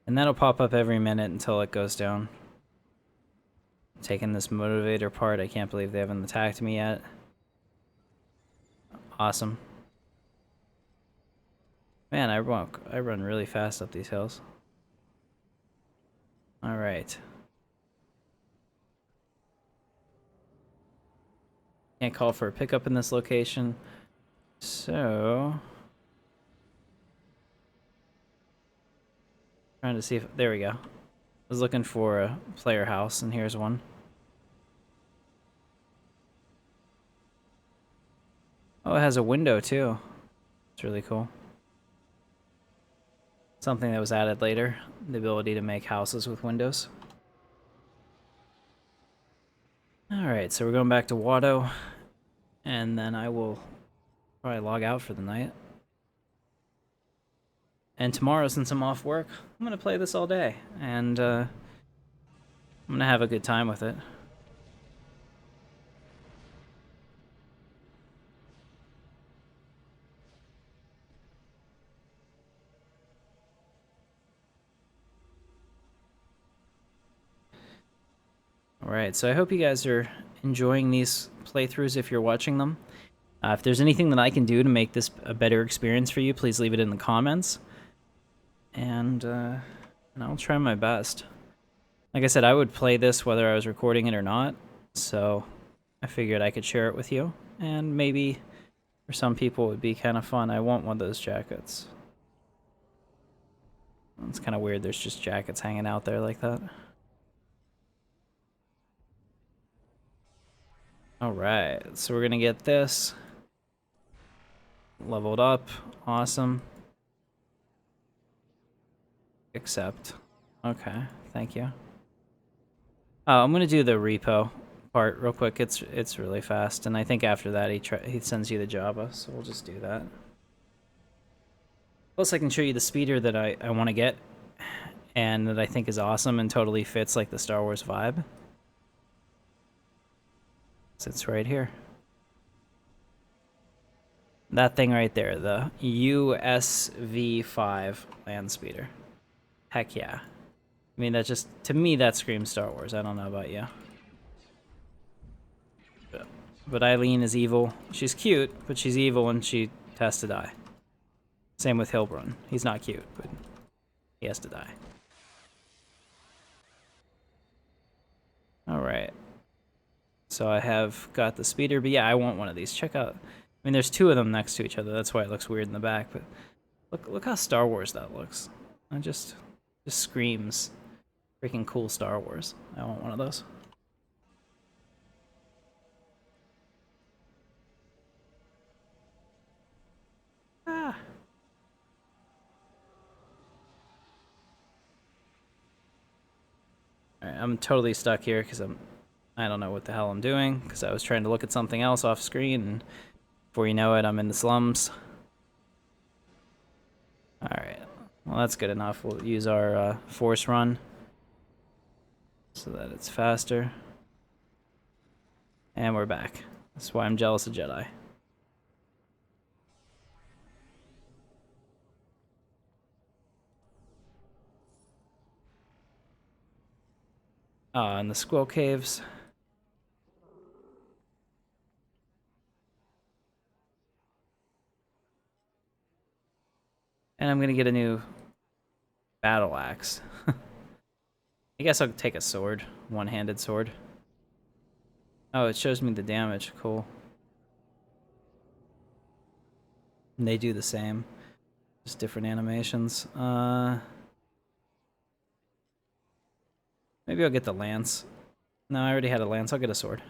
And that'll pop up every minute until it goes down. Taking this motivator part, I can't believe they haven't attacked me yet. Awesome. Man, I run really fast up these hills. Alright. Can't call for a pickup in this location. So... trying to see if... there we go. I was looking for a player house, and here's one. Oh, it has a window, too. It's really cool. Something that was added later. The ability to make houses with windows. Alright, so we're going back to Watto. And then I will probably log out for the night. And tomorrow, since I'm off work, I'm going to play this all day. And I'm going to have a good time with it. Alright, so I hope you guys are enjoying these playthroughs if you're watching them. If there's anything that I can do to make this a better experience for you, please leave it in the comments. And I'll try my best. Like I said, I would play this whether I was recording it or not, so I figured I could share it with you. And maybe for some people it would be kind of fun. I want one of those jackets. It's kind of weird there's just jackets hanging out there like that. Alright, so we're gonna get this leveled up. Awesome. Accept. Okay, thank you. Oh, I'm gonna do the repo part real quick. It's really fast, and I think after that he sends you the Java, so we'll just do that. Plus, I can show you the speeder that I want to get, and that I think is awesome and totally fits like the Star Wars vibe. It's right here. That thing right there, the USV5 land speeder. Heck yeah. I mean, that just, to me, that screams Star Wars. I don't know about you. But Eileen is evil. She's cute, but she's evil and she has to die. Same with Hilbrun. He's not cute, but he has to die. Alright. So I have got the speeder, but yeah, I want one of these. Check out. I mean, there's two of them next to each other. That's why it looks weird in the back, but look how Star Wars that looks. It just screams freaking cool Star Wars. I want one of those. Ah. Alright, I'm totally stuck here because I don't know what the hell I'm doing, because I was trying to look at something else off screen, and before you know it, I'm in the slums. Alright, well that's good enough. We'll use our force run so that it's faster. And we're back. That's why I'm jealous of Jedi. In the Squill Caves. And I'm gonna get a new battle axe. I guess I'll take a sword. One-handed sword. Oh, it shows me the damage. Cool. And they do the same. Just different animations. Maybe I'll get the lance. No, I already had a lance. I'll get a sword.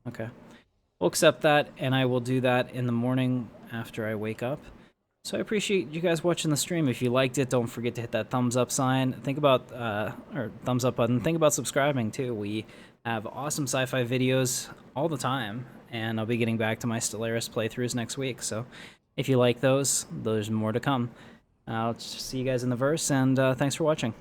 Okay. We'll accept that, and I will do that in the morning after I wake up. So I appreciate you guys watching the stream. If you liked it, don't forget to hit that thumbs up sign. Think about, or thumbs up button. Think about subscribing, too. We have awesome sci-fi videos all the time, and I'll be getting back to my Stellaris playthroughs next week. So if you like those, there's more to come. I'll see you guys in the verse, and thanks for watching.